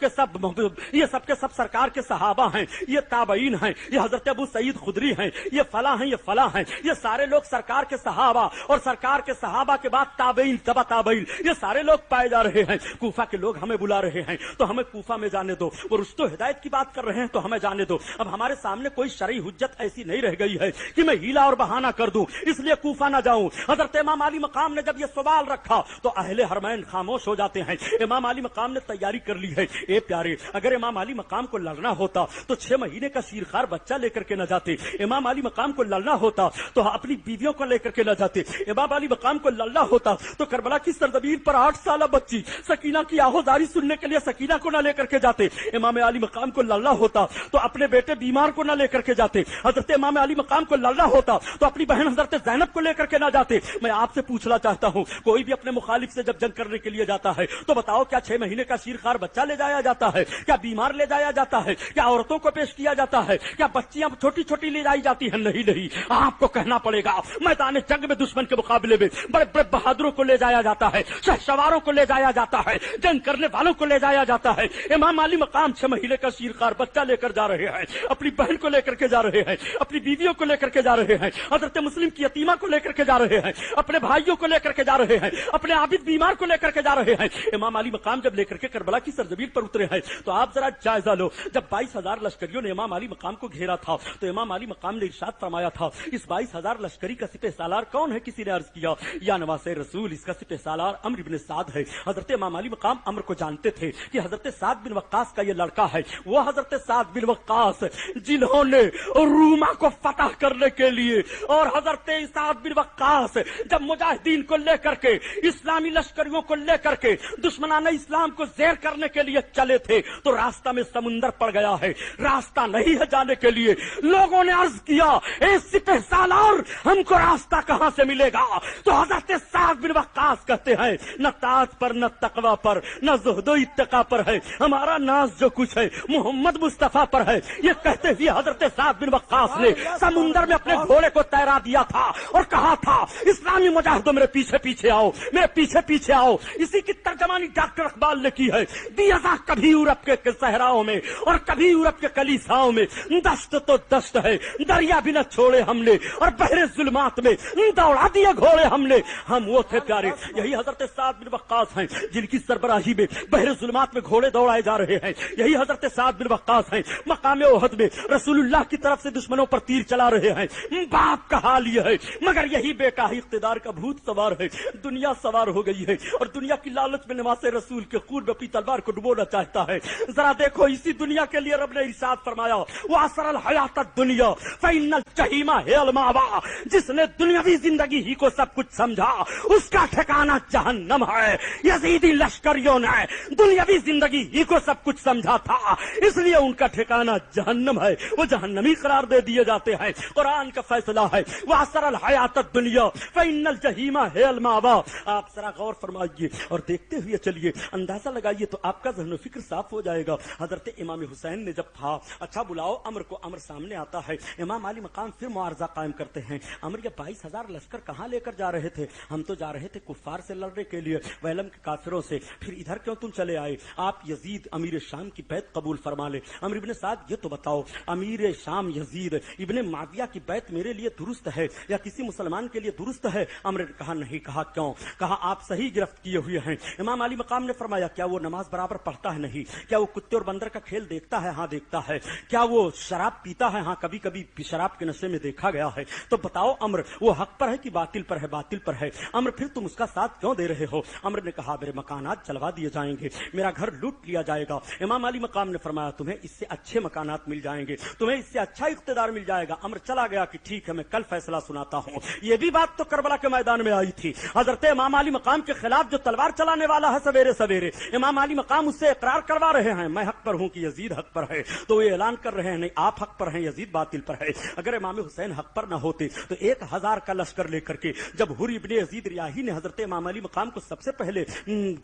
کے سب سرکار کے صحابہ ہیں، یہ تابعین ہیں، یہ حضرت ابو سعید خدری ہیں، یہ فلاں ہیں، یہ فلاں ہیں، یہ سارے لوگ سرکار کے صحابہ اور سرکار کے صحابہ کے بعد تابعین تبع تابعین، یہ سارے لوگ پائے جا رہے ہیں۔ کوفہ کے لوگ ہمیں بلا رہے ہیں تو ہمیں کوفہ میں جانے دو، وہ رشد و ہدایت کی بات کر رہے ہیں تو ہمیں جانے دو۔ اب ہمارے سامنے کوئی شرعی حجت ایسی نہیں رہ گئی ہے کہ میں ہیلا اور بہانہ کر دوں، اس لیے کوفہ نہ جاؤں۔ حضرت امام علی مقام نے جب یہ سوال رکھا تو اہل حرمین خاموش ہو جاتے ہیں۔ امام علی مقام نے تیاری کر لی ہے۔ اے پیارے، اگر امام علی مقام کو لڑنا ہوتا تو 6 مہینے کا شیرخوار بچہ لے کر کے نہ جاتے، امام علی مقام کو لڑنا ہوتا تو اپنی بیویوں کو لے کر کے نہ جاتے، امام علی مقام کو لڑنا ہوتا تو کربلا کی سرزمین پر 8 سالہ بچی سکینہ کی آہوزاری سننے کے لیے سکینہ کو نہ لے کر کے جاتے، امام علی مقام کو لڑنا ہوتا تو اپنے بیٹے بیمار کو نہ لے کر کے جاتے، حضرت امام علی مقام کو لڑنا ہوتا تو اپنی بہن حضرت زینب کو لے کر کے نہ جاتے۔ میں آپ سے پوچھنا چاہتا ہوں، کوئی بھی اپنے مخالف سے جب جنگ کرنے کے لیے جاتا ہے تو بتاؤ کیا 6 مہینے کا شیرخوار بچہ لے جایا جاتا ہے؟ کیا بیمار لے جایا جاتا ہے؟ کیا عورتوں کو پیش کیا جاتا ہے؟ کیا بچیاں چھوٹی چھوٹی لے جائی جاتی ہیں؟ نہیں نہیں، آپ کو کہنا پڑے گا میدان جنگ میں دشمن کے مقابلے میں بڑے بڑے بہادروں کو لے جایا جاتا ہے، شہسواروں کو لے جایا جاتا ہے، جنگ کرنے والوں کو لے جایا جاتا ہے۔ امام علی مقام 6 مہینے کا شیرخوار بچہ لے کر جا رہے ہیں، اپنی بہن کو لے کر کے جا رہے ہیں، اپنی بیویوں کو لے کر کے جا رہے ہیں، حضرت مسلم کی یتیمہ کو لے کر کے جا رہے ہیں، اپنے بھائیوں کو لے کر کے جا رہے ہیں، اپنے عابد بیمار کو لے کر کے جا رہے ہیں۔ امام علی مقام جب لے کر کے کربلا کی سرزمین پر اترے ہیں تو آپ ذرا جائزہ لو، جب 22,000 لشکریوں نے امام علی مقام کو گھیرا تھا تو امام علی مقام نے ارشاد فرمایا تھا اس 22,000 لشکری کا سپہ سالار کون ہے؟ کسی نے عرض کیا یا نواز رسول، اس کا سپہ سالار عمرو بن سعد ہے۔ حضرت امام علی مقام عمرو کو جانتے تھے کہ حضرت سعد بن وقاص کا یہ لڑکا ہے، وہ حضرت سعد بن وقاص جنہوں نے روما کو فتح کرنے کے لیے اور حضرت سعد بن وقاص جب مجاہدین کو لے کر کے اسلامی لشکریوں کو لے کر کے دشمنان اسلام کو زیر کرنے کے لیے چلے تھے تو راستہ میں سمندر پڑ گیا ہے، راستہ نہیں ہے جانے کے لیے۔ لوگوں نے عرض کیا اے سپہ سالار ہم کو راستہ کہاں سے ملے گا؟ تو حضرت سعد بن وقاص کہتے ہیں نہ طاعت پر، نہ تقوی پر، نہ زہد و اتقا پر ہے، ہمارا ناز جو کچھ ہے محمد مصطفیٰ پر ہے۔ یہ کہتے ہوئے حضرت سعد بن وقاص نے سمندر میں اپنے گھوڑے کو تیرا دیا تھا اور کہا تھا اسلامی مجاہدوں میرے پیچھے پیچھے آؤ، میرے پیچھے پیچھے آؤ۔ اسی کی ترجمانی ڈاکٹر اقبال نے کی ہے، دیازا کبھی یورپ کے صحراؤں میں اور کبھی یورپ کے کلیساؤں میں، دشت تو دشت ہے دریا بھی نہ چھوڑے ہم نے، اور بحر ظلمات میں دوڑا دیے گھوڑے ہم نے۔ ہم وہ تھے پیارے، یہی حضرت سعد بن وقاص ہیں جن کی سربراہی میں بحر ظلمات میں گھوڑے دوڑائے جا رہے ہیں، یہی حضرت سعد بن وقاص ہیں مقام احد میں رسول اللہ کی طرف سے دشمنوں پر تیر چلا رہے ہیں۔ باپ کا حال یہ ہے، مگر یہی بیٹا ہی اقتدار کا بھوت سوار ہے، دنیا سوار ہو گئی ہے اور دنیا کی لالچ میں نواز رسول کے خون میں اپنی تلوار کو ڈبونا چاہتا ہے۔ ذرا دیکھو اسی دنیا کے لیے رب نے ارشاد فرمایا وَأَسْرَ الْحَيَاةَ الدُّنْيَا فَإِنَّ الْجَحِيمَ هِيَ الْمَأْوَىٰ، جس نے دنیاوی زندگی ہی کو سب کچھ سمجھا اس کا ٹھکانہ جہنم ہے۔ یزیدی لشکریوں نے دنیاوی زندگی ہی کو سب کچھ سمجھا تھا اس لیے ان کا ٹھکانہ جہنم ہے، وہ جہنمی قرار دے دیے جاتے ہیں۔ قرآن کا فیصلہ ہے وَأَسْرَ الْحَيَاةَ الدُّنْيَا فَإِنَّ الْجَحِيمَ هِيَ الْمَأْوَىٰ۔ آپ ذرا غور فرمائیے اور دیکھتے ہوئے چلیے، اندازہ لگائیے تو آپ کا ذہن و فکر صاف ہو جائے گا۔ حضرت امام حسین نے جب کہا اچھا بلاؤ عمر کو، عمر سامنے آتا ہے، امام علی مقام پھر معارضہ قائم کرتے ہیں۔ عمر یہ 22,000 لشکر کہاں لے کر جا رہے تھے؟ ہم تو جا رہے تھے کفار سے لڑنے کے لیے، ویلم کے کافروں بدروں سے، پھر ادھر کیوں تم چلے آئے؟ آپ یزید امیر شام کی بیعت قبول فرما لے۔ عمرو ابن سعد یہ تو بتاؤ، امیر شام یزید ابن معاویہ کی بیعت میرے لیے درست ہے یا کسی مسلمان کے لیے درست ہے؟ عمرو نے کہا نہیں۔ کہا کیوں؟ کہا آپ صحیح گرفت کیے ہوئے ہیں۔ امام علی مقام نے فرمایا کیا وہ نماز برابر پڑھتا ہے؟ نہیں۔ کیا وہ کتے اور بندر کا کھیل دیکھتا ہے؟ ہاں دیکھتا ہے۔ کیا وہ شراب پیتا ہے؟ ہاں کبھی کبھی شراب کے نشے میں دیکھا گیا ہے۔ تو بتاؤ عمرو وہ حق پر ہے کہ باطل پر ہے؟ باطل پر ہے۔ عمرو پھر تم اس کا ساتھ کیوں دے رہے ہو؟ عمرو نے کہا میرے مکانات جلوا دیے جائیں گے، میرا گھر لوٹ لیا جائے گا۔ امام علی مقام نے فرمایا تمہیں اس سے اچھے مکانات مل جائیں گے، تمہیں اس سے اچھا اقتدار مل جائے گا۔ عمرو چلا گیا کہ ٹھیک ہے میں کل فیصلہ سناتا ہوں۔ یہ بھی بات تو کربلا کے میدان میں آئی تھی، حضرت امام علی مقام کے خلاف جو تلوار چلانے والا ہے سویرے سویرے، امام علی مقام اس سے اقرار کروا رہے ہیں میں حق پر ہوں کہ یزید حق پر ہے، تو یہ اعلان کر رہے ہیں نہیں آپ حق پر ہیں یزید باطل پر ہے۔ اگر امام حسین حق پر نہ ہوتے تو 1000 کا لشکر لے کر کے جب حر ابن یزید ریاحی نے حضرت امام علی مقام کو سب سے پہلے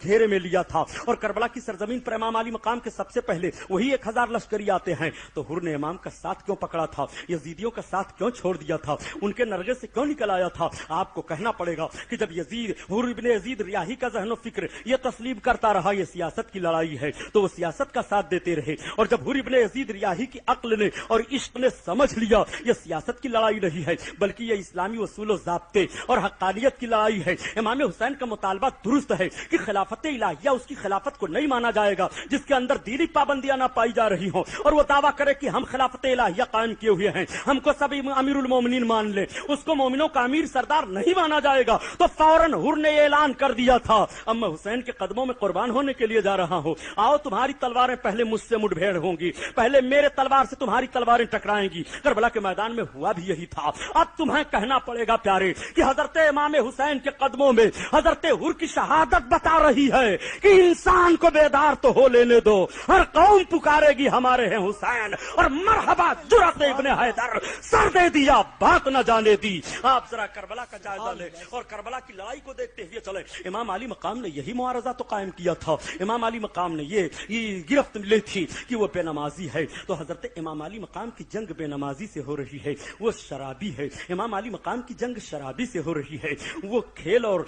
گھیرے میں لیا تھا اور کربلا کی سرزمین پر امام علی مقام کے سب سے پہلے وہی 1000 لشکری آتے ہیں، تو حر نے امام کا ساتھ کیوں پکڑا تھا؟ یزیدیوں کا ساتھ کیوں چھوڑ دیا تھا؟ ان کے نرغے سے کیوں نکل آیا تھا؟ آپ کو کہنا پڑے گا کہ جب یزید حر ابن یزید ریاحی کا ذہن و فکر یہ تسلیم کرتا رہا یہ سیاست کی لڑائی ہے، تو وہ سیاست کا ساتھ دیتے رہے، اور جب حر ابن یزید ریاحی کی عقل نے اور عشق نے سمجھ لیا یہ سیاست کی لڑائی نہیں ہے بلکہ یہ اسلامی اصول و ضابطے اور حقانیت کی لڑائی ہے۔ امام حسین کا مطالبہ درست ہے کہ خلافت الہیہ اس کی خلافت کو نہیں مانا جائے گا جس کے اندر دینی پابندیاں نہ پائی جا رہی ہوں، اور وہ دعویٰ کرے کہ ہم خلافت الہیہ قائم کیے ہوئے ہیں، ہم کو سب امیر المومنین مان لیں، اس کو مومنوں کا امیر سردار نہیں مانا جائے گا۔ تو فوراً حر نے یہ اعلان کر دیا تھا اب میں حسین کے قدموں میں قربان ہونے کے لیے جا رہا ہوں، آؤ تمہاری تلواریں پہلے مجھ سے مٹ بھیڑ ہوں گی، پہلے میرے تلوار سے تمہاری تلواریں ٹکرائیں گی۔ کربلا کے میدان میں ہوا بھی یہی تھا۔ اب تمہیں کہنا پڑے گا پیارے کہ حضرت امام حسین کے قدموں میں حضرت حر کی شہادت بتا رہی ہے کہ انسان کو بیدار تو ہو لینے دو، ہر قوم پکارے گی ہمارے ہیں حسین، اور مرحبا جرأت ابن حیدر، سر دے دیا بات نہ جانے دی۔ آپ ذرا کربلا کا جائزہ لیں اور کربلا کی لڑائی کو دیکھتے ہوئے چلے۔ امام علی مقام نے یہی معارضہ تو قائم کیا تھا، امام علی مقام نے یہ گرفت لی تھی کہ وہ بے نمازی ہے، تو حضرت امام علی مقام کی جنگ بے نمازی سے ہو رہی ہے، وہ شرابی ہے۔ امام علی مقام کی جنگ شرابی سے ہو رہی ہے، وہ کھیل اور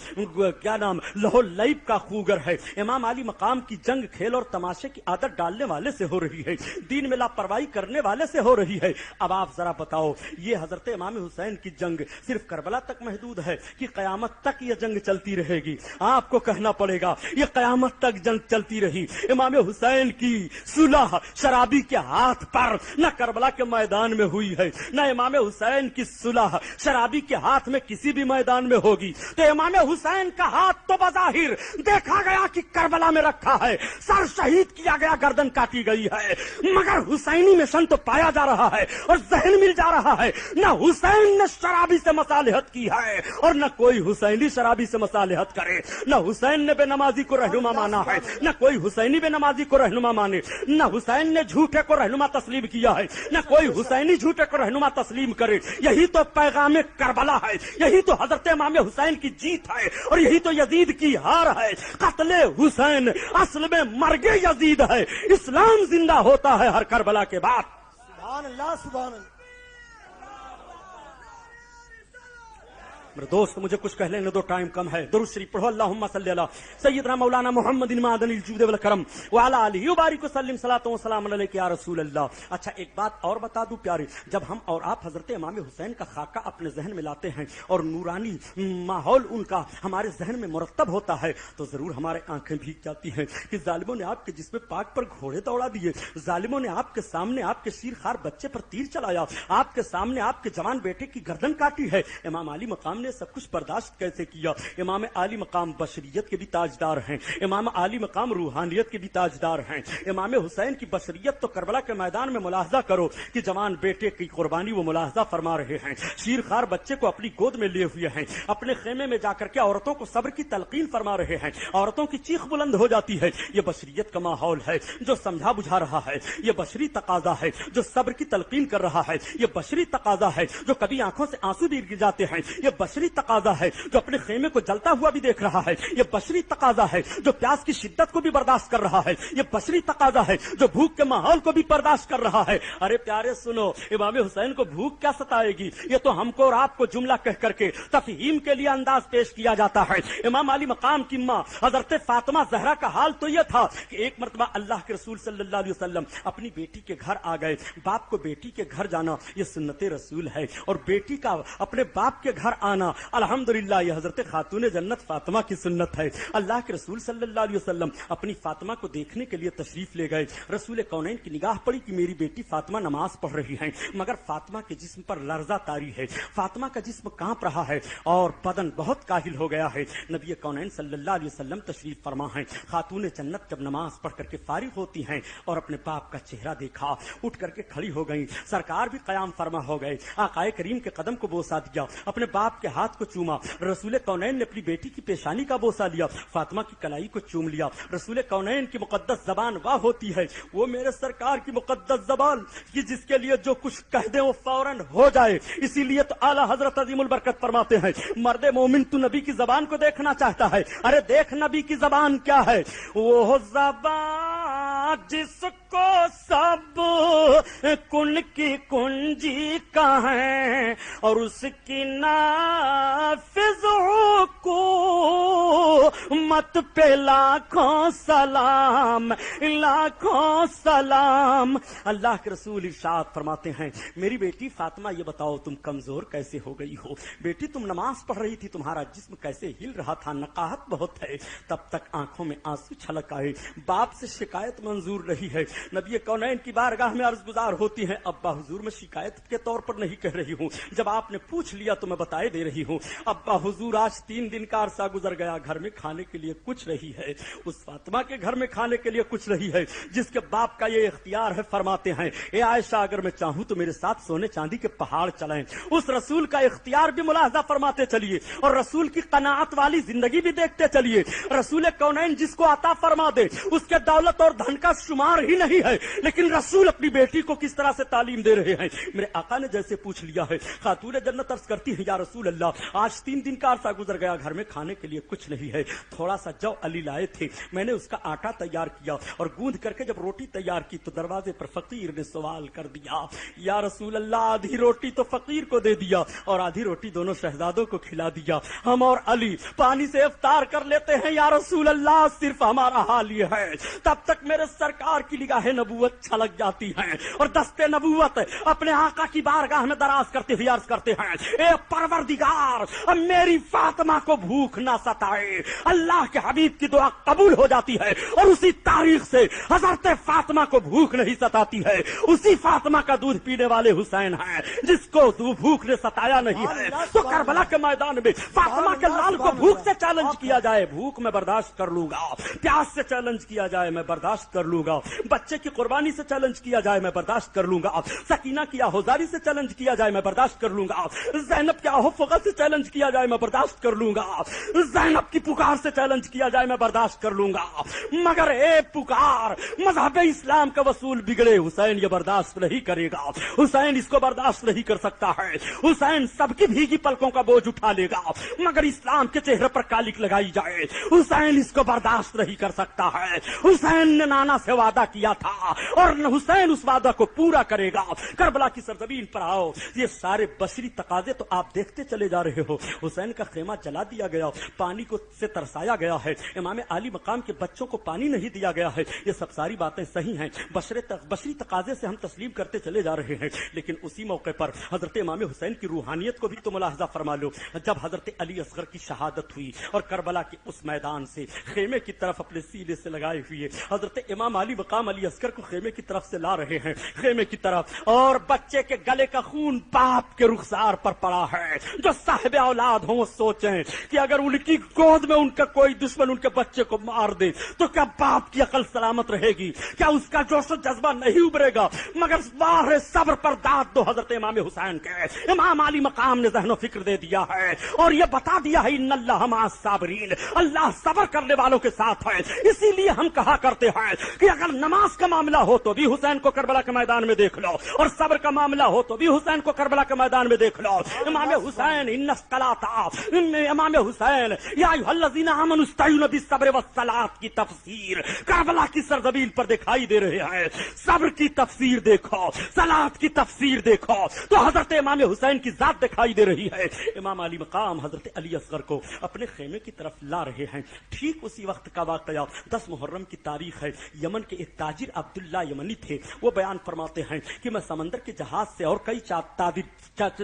کیا نام لہو لیب کا خوگر ہے۔ امام علی مقام کی جنگ کھیل اور تماشے کی عادت ڈالنے والے سے ہو رہی ہے، دین میں لاپرواہی کرنے والے سے ہو رہی ہے۔ اب آپ ذرا بتاؤ یہ حضرت امام حسین کی جنگ صرف کربلا تک محدود ہے کہ قیامت تک یہ جنگ چلتی رہے گی؟ آپ کو کہنا پڑے گا یہ قیامت تک جنگ چلتی رہی۔ امام حسین کی صلح شرابی کے ہاتھ پر نہ کربلا کے میدان میں ہوئی ہے، نہ امام حسین کی صلح شرابی کے ہاتھ میں کسی بھی میدان میں ہوگی۔ تو امام حسین کا ہاتھ تو بظاہر دیکھا گیا کہ کربلا میں رکھا ہے، سر شہید کیا گیا، گردن کاٹی گئی ہے، مگر حسینی مشن تو پایا جا رہا ہے اور ذہن مل جا رہا ہے نہ حسین نے شرابی سے مصالحت کی ہے اور نہ کوئی حسینی شرابی سے مصالحت کرے، نہ حسین نے بے نمازی کو رہنما مانا ہے، نہ کوئی حسینی بے نمازی کو رہنما مانے، نہ حسین نے جھوٹے کو رہنما تسلیم کیا ہے، نہ کوئی حسینی جھوٹے کو رہنما تسلیم کرے۔ یہی تو پیغام کربلا ہے، یہی تو حضرت امام حسین کی جیت ہے اور یہی تو یزید کی ہار ہے۔ قتل حسین اصل میں مرگ یزید ہے، اسلام زندہ ہوتا ہے ہر کربلا کے بعد۔ سبحان اللہ سبحان اللہ۔ میرے دوست مجھے کچھ کہہ لینے دو، ٹائم کم ہے۔ درود شریف پڑھو، اللہم صلی علی سیدنا مولانا محمد معدن الجود والکرم وعلی آلہ وبارک وسلم صلاۃ و سلام علیک یا رسول اللہ۔ اچھا ایک بات اور بتا دوں پیارے، جب ہم اور آپ حضرت امام حسین کا خاکہ اپنے ذہن میں لاتے ہیں اور نورانی ماحول ان کا ہمارے ذہن میں مرتب ہوتا ہے تو ضرور ہمارے آنکھیں بھیگ جاتی ہیں کہ ظالموں نے آپ کے جسم پاک پر گھوڑے دوڑا دیے، ظالموں نے آپ کے سامنے آپ کے شیر خوار بچے پر تیر چلایا، آپ کے سامنے آپ کے جوان بیٹے کی گردن کاٹی ہے۔ امام علی مقام نے سب کچھ برداشت کیسے کیا؟ امام علی مقام بشریت کے بھی تاجدار ہیں، امام علی مقام روحانیت کے بھی تاجدار ہیں۔ امام حسین کی بشریت تو کربلا کے میدان میں ملاحظہ کرو کہ جوان بیٹے کی قربانی وہ ملاحظہ فرما رہے ہیں، شیر خوار بچے کو اپنی گود میں لیے ہوئے ہیں، اپنے خیمے میں جا کر کے عورتوں کو صبر کی تلقین فرما رہے ہیں، عورتوں کی چیخ بلند ہو جاتی ہے۔ یہ بشریت کا ماحول ہے جو سمجھا بجھا رہا ہے، یہ بشری تقاضا ہے جو صبر کی تلقین کر رہا ہے، یہ بشری تقاضا ہے جو کبھی آنکھوں سے آنسو بھی گر جاتے ہیں، یہ بشری تقاضا ہے جو اپنے خیمے کو جلتا ہوا بھی دیکھ رہا ہے، یہ بشری تقاضا ہے جو پیاس کی شدت کو بھی برداشت کر رہا ہے، یہ بشری تقاضا ہے جو بھوک کے ماحول کو بھی برداشت کر رہا ہے۔ ارے پیارے سنو، امام حسین کو بھوک کیا ستائے گی؟ یہ تو ہم کو اور آپ کو جملہ کہہ کر کے تفہیم کے لیے انداز پیش کیا جاتا ہے۔ امام علی مقام کی ماں حضرت فاطمہ زہرا کا حال تو یہ تھا کہ ایک مرتبہ اللہ کے رسول صلی اللہ علیہ وسلم اپنی بیٹی کے گھر آ گئے۔ باپ کو بیٹی کے گھر جانا یہ سنت رسول ہے، اور بیٹی کا اپنے باپ کے گھر آنا الحمدللہ یہ حضرت خاتون جنت فاطمہ کی سنت ہے۔ اللہ کے رسول صلی اللہ علیہ وسلم اپنی فاطمہ کو دیکھنے کے لیے تشریف لے گئے۔ رسول کونین کی نگاہ پڑی کہ میری بیٹی فاطمہ نماز پڑھ رہی ہیں، مگر فاطمہ کے جسم پر لرزہ طاری ہے، فاطمہ کا جسم کانپ رہا ہے اور بدن بہت کاہل ہو گیا ہے۔ نبی کونین صلی اللہ علیہ وسلم تشریف فرما ہیں۔ خاتون جنت جب نماز پڑھ کر کے فارغ ہوتی ہیں اور اپنے باپ کا چہرہ دیکھا، اٹھ کر کے کھڑی ہو گئیں۔ سرکار بھی قیام فرما ہو گئے، آقا کریم کے قدم کو بوسا دیا، اپنے باپ کے ہاتھ کو چوما۔ رسول کونین نے اپنی بیٹی کی پیشانی کا بوسا لیا، فاطمہ کی کلائی کو چوم لیا۔ رسول کونین کی مقدس زبان واہ ہوتی ہے، وہ میرے سرکار کی مقدس زبان کہ جس کے لیے جو کچھ کہہ دیں وہ فوراً ہو جائے۔ اسی لیے تو اعلیٰ حضرت عظیم البرکت فرماتے ہیں، مرد مومن تو نبی کی زبان کو دیکھنا چاہتا ہے۔ ارے دیکھ نبی کی زبان کیا ہے، وہ زبان جس کو سب کن کی کنجی کا ہے، اور اس کی نافذ حکومت پہ لاکھوں سلام، لاکھوں سلام۔ اللہ کے رسول ارشاد فرماتے ہیں، میری بیٹی فاطمہ یہ بتاؤ تم کمزور کیسے ہو گئی ہو؟ بیٹی تم نماز پڑھ رہی تھی، تمہارا جسم کیسے ہل رہا تھا، نقاہت بہت ہے۔ تب تک آنکھوں میں آنسو چھلک آئے، باپ سے شکایت منظور رہی ہے۔ نبی کونین کی بارگاہ میں عرض گزار ہوتی ہیں، ابا حضور میں شکایت کے طور پر نہیں کہہ رہی ہوں، جب آپ نے پوچھ لیا تو میں بتائے دے رہی ہوں۔ ابا حضور آج 3 دن کا عرصہ گزر گیا، گھر میں کھانے کے لیے کچھ رہی ہے، اس فاطمہ کے گھر میں کھانے کے لیے کچھ رہی ہے جس کے باپ کا یہ اختیار ہے۔ فرماتے ہیں، اے عائشہ اگر میں چاہوں تو میرے ساتھ سونے چاندی کے پہاڑ چلائیں۔ اس رسول کا اختیار بھی ملاحظہ فرماتے چلیے، اور رسول کی قناعت والی زندگی بھی دیکھتے چلیے۔ رسول کونین جس کو عطا فرما دے اس کے دولت اور دھن کا شمار ہی نہیں ہے، لیکن رسول اپنی بیٹی کو کس طرح سے تعلیم دے رہے ہیں۔ میرے آقا نے جیسے پوچھ لیا ہے، خاتون جنت عرض کرتی ہے، یا رسول اللہ آج 3 دن کا عرصہ گزر گیا، گھر میں کھانے کے لیے کچھ نہیں ہے، تھوڑا سا جو علی لائے تھے، میں نے اس کا آٹا تیار کیا اور گوندھ کر کے جب روٹی تیار کی تو دروازے پر فقیر نے سوال کر دیا، یا رسول اللہ آدھی روٹی تو فقیر کو دے دیا اور آدھی روٹی دونوں شہزادوں کو کھلا دیا، ہم اور علی پانی سے افطار کر لیتے ہیں، یا رسول اللہ صرف ہمارا حال یہ ہے۔ تب تک میرے سرکار کی نگاہ نبوت چھلک جاتی ہیں اور دستے نبوت اپنے آقا کی بارگاہ میں دراز کرتے ہوئے عرض کرتے ہیں، اے پروردگار اب میری فاطمہ کو بھوک نہ ستائے۔ اللہ کے حبیب کی دعا قبول ہو جاتی ہے اور اسی تاریخ سے حضرت فاطمہ کو بھوک نہیں ستاتی ہے۔ اسی فاطمہ کا دودھ پینے والے حسین ہیں جس کو بھوک نے ستایا نہیں ہے۔ تو کربلا کے میدان میں فاطمہ کے لال کو بھوک سے چیلنج کیا جائے، بھوک میں برداشت کر لوں گا، پیاس سے چیلنج کیا جائے میں برداشت کر لوں گا، بچے کی قربانی سے چیلنج کیا جائے میں برداشت کر لوں گا، سکینہ کی آہوزاری سے چیلنج کیا جائے میں برداشت کر لوں گا، زینب کے آہوفغہ سے چیلنج کیا جائے میں برداشت کر لوں گا، زینب کی پکار سے چیلنج کیا جائے میں برداشت کر لوں گا، مگر اے پکار مذہب اسلام کا وصول بگڑے حسین یہ برداشت نہیں کرے گا، حسین اس کو برداشت نہیں کر سکتا ہے، حسین سب کی بھیگی پلکوں کا بوجھ اٹھا لے گا مگر اسلام کے چہرے پر کالک لگائی جائے حسین اس کو برداشت نہیں کر سکتا ہے۔ حسین نے نانا سے وعدہ کیا تھا اور حسین اس وعدہ کو پورا کرے گا۔ کربلا کی سرزمین پر آؤ، یہ سارے بشری تقاضے تو آپ دیکھتے چلے جا رہے ہو، حسین کا خیمہ جلا دیا گیا، پانی کو سے ترسایا گیا ہے، امام علی مقام کے بچوں کو پانی نہیں دیا گیا ہے، یہ سب ساری باتیں صحیح ہیں، بشری تقاضے سے ہم تسلیم کرتے چلے جا رہے ہیں، لیکن اسی موقع پر حضرت امام حسین کی روحانیت کو بھی تو ملاحظہ فرما لو۔ جب حضرت علی اصغر کی شہادت ہوئی اور کربلا کے اس میدان سے خیمے کی طرف اپنے سینے سے لگائے ہوئے حضرت امام علی مقام علی اصغر کو خیمے کی طرف سے لا رہے ہیں، خیمے کی طرف، اور بچے کے گلے کا خون باپ کے رخسار پر پڑا ہے۔ جو صاحب اولاد ہوں وہ سوچیں کہ اگر ان کی گود میں ان کا کوئی دشمن ان کے بچے کو مار دے تو کیا باپ کی عقل سلامت رہے گی؟ کیا اس کا جوش و جذبہ نہیں ابھرے گا؟ مگر باہر صبر پر داد دو حضرت امام حسین کے۔ امام علی مقام نے ذہن و فکر دے دیا ہے اور یہ بتا دیا ہے ان اللہ مع الصابرین، اللہ صبر کرنے والوں کے ساتھ ہے۔ اسی لیے ہم کہا کرتے ہیں کہ اگر نماز کا معاملہ ہو تو بھی حسین کو کربلا کے میدان میں دیکھ لو، اور صبر کا معاملہ ہو تو بھی حسین کو کربلا کے میدان میں دیکھ لو۔ امام حسین ان الصلاۃ، امام حسین یا ایھا الذین آمنوا استعینوا بالصبر والصلاۃ کی تفسیر کربلا کی سرزمین پر دکھائی دے رہے ہیں۔ صبر کی تفسیر دیکھو، صلاۃ کی تفسیر دیکھو تو حضرت امام حسین کی ذات دکھائی دے رہی ہے۔ امام علی مقام حضرت علی اصغر کو اپنے خیمے کی طرف لا رہے ہیں۔ ٹھیک اسی وقت کا واقعہ 10 محرم کی تاریخ ہے۔ یمن کے ایک تاجر عبداللہ یمنی تھے، وہ بیان فرماتے ہیں کہ میں سمندر کے جہاز سے اور کئی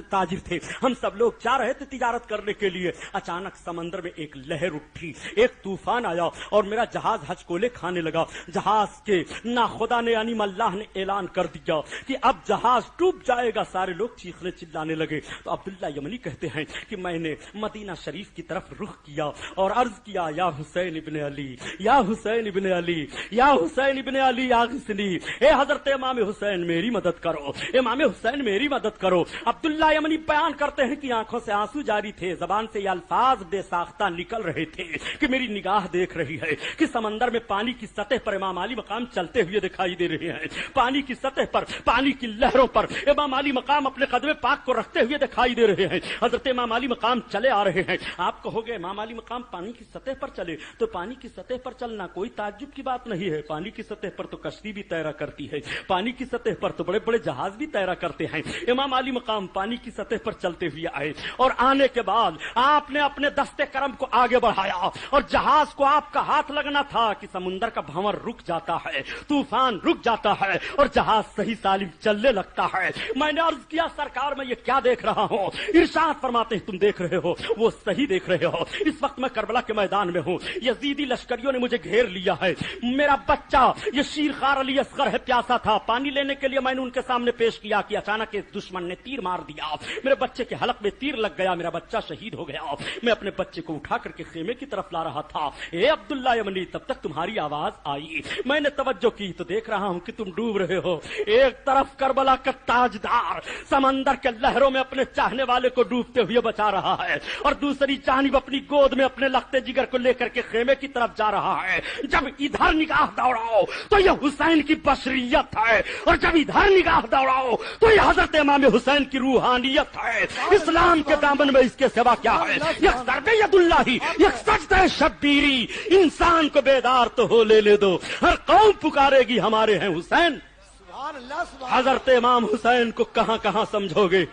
تاجر تھے، ہم سب لوگ جا رہے تھے تجارت کرنے کے لیے۔ اچانک سمندر میں ایک لہر اٹھی، ایک طوفان آیا اور میرا جہاز ہچکولے کھانے لگا۔ جہاز کے ناخدا نے یعنی اللہ نے اعلان کر دیا کہ اب جہاز ڈوب جائے گا۔ سارے لوگ چیخنے چلانے لگے تو عبداللہ یمنی کہتے ہیں کہ میں نے مدینہ شریف کی طرف رخ کیا اور عرض کیا یا حسین ابن علی، یا حسین ابن علی، یا حسین ابن علی اغثنی، اے حضرت امام حسین میری مدد کرو، امام حسین میری مدد کرو۔ عبداللہ یمنی بیان کرتے ہیں کہ آنکھوں سے آنسو جاری تھے، زبان سے یہ الفاظ بے ساختہ نکل رہے تھے کہ میری نگاہ دیکھ رہی ہے کہ سمندر میں پانی کی سطح پر امام علی مقام چلتے ہوئے دکھائی دے رہے ہیں، پانی کی سطح پر، پانی کی لہروں پر امام علی مقام اپنے قدم پاک کو رکھتے ہوئے دکھائی دے رہے ہیں۔ حضرت امام علی مقام چلے آ رہے ہیں۔ آپ کہو گے امام علی مقام پانی کی سطح پر چلے، تو پانی کی سطح پر چلنا کوئی تعجب کی بات نہیں ہے۔ پانی کی سطح پر تو کشتی بھی تیرا کرتی ہے، پانی کی سطح پر تو بڑے بڑے جہاز بھی تیرا کرتے ہیں۔ امام علی مقام پانی کی سطح پر چلتے ہوئے آئے اور آنے کے بعد آپ نے اپنے دستے کرم کو آگے بڑھایا اور جہاز کو آپ کا ہاتھ لگنا تھا کہ سمندر کا بھنور رک جاتا ہے، طوفان رک جاتا ہے اور جہاز صحیح سالم چلنے لگتا ہے۔ میں نے عرض کیا سرکار میں یہ کیا دیکھ رہا ہوں؟ ارشاد فرماتے ہیں تم دیکھ رہے ہو وہ صحیح دیکھ رہے ہو۔ اس وقت میں کربلا کے میدان میں ہوں، یزیدی لشکریوں نے مجھے گھیر لیا ہے، میرا بچہ یہ شیرخوار علی اصغر ہے پیاسا تھا، پانی لینے کے لیے میں نے ان کے سامنے پیش کیا کہ اچانک ایک دشمن نے تیر مار دیا، میرے بچے کے حلق میں تیر لگ گیا، میرا بچہ شہید ہو گیا۔ میں اپنے بچے کو اٹھا کر کے خیمے کی طرف لا رہا تھا، اے عبداللہ یمنی تب تک تمہاری آواز آئی، میں نے توجہ کی تو دیکھ رہا ہوں کہ تم ڈوب رہے ہو۔ ایک طرف کربلا کا تاجدار سمندر کے لہروں میں اپنے چاہنے والے کو ڈوبتے ہوئے بچا رہا ہے اور دوسری جانب اپنی گود میں اپنے لختے جگر کو لے کر کے خیمے کی طرف جا رہا ہے۔ جب ادھر نگاہ دوڑاؤ تو یہ حسین کی بشریت ہے اور جب ادھر نگاہ دوڑاؤ تو یہ حضرت امام حسین کی روحانیت ہے۔ اسلام کے دامن میں اس کے سوا کیا ہے؟ یک ضرب ید اللہ، یک سجدہ شبیری، انسان کو بیدار تو ہو لینے دو، ہر قوم پکارے گی ہمارے ہیں حسین۔ سبحان اللہ، سبحان حضرت امام حسین کو کہاں کہاں سمجھو گے؟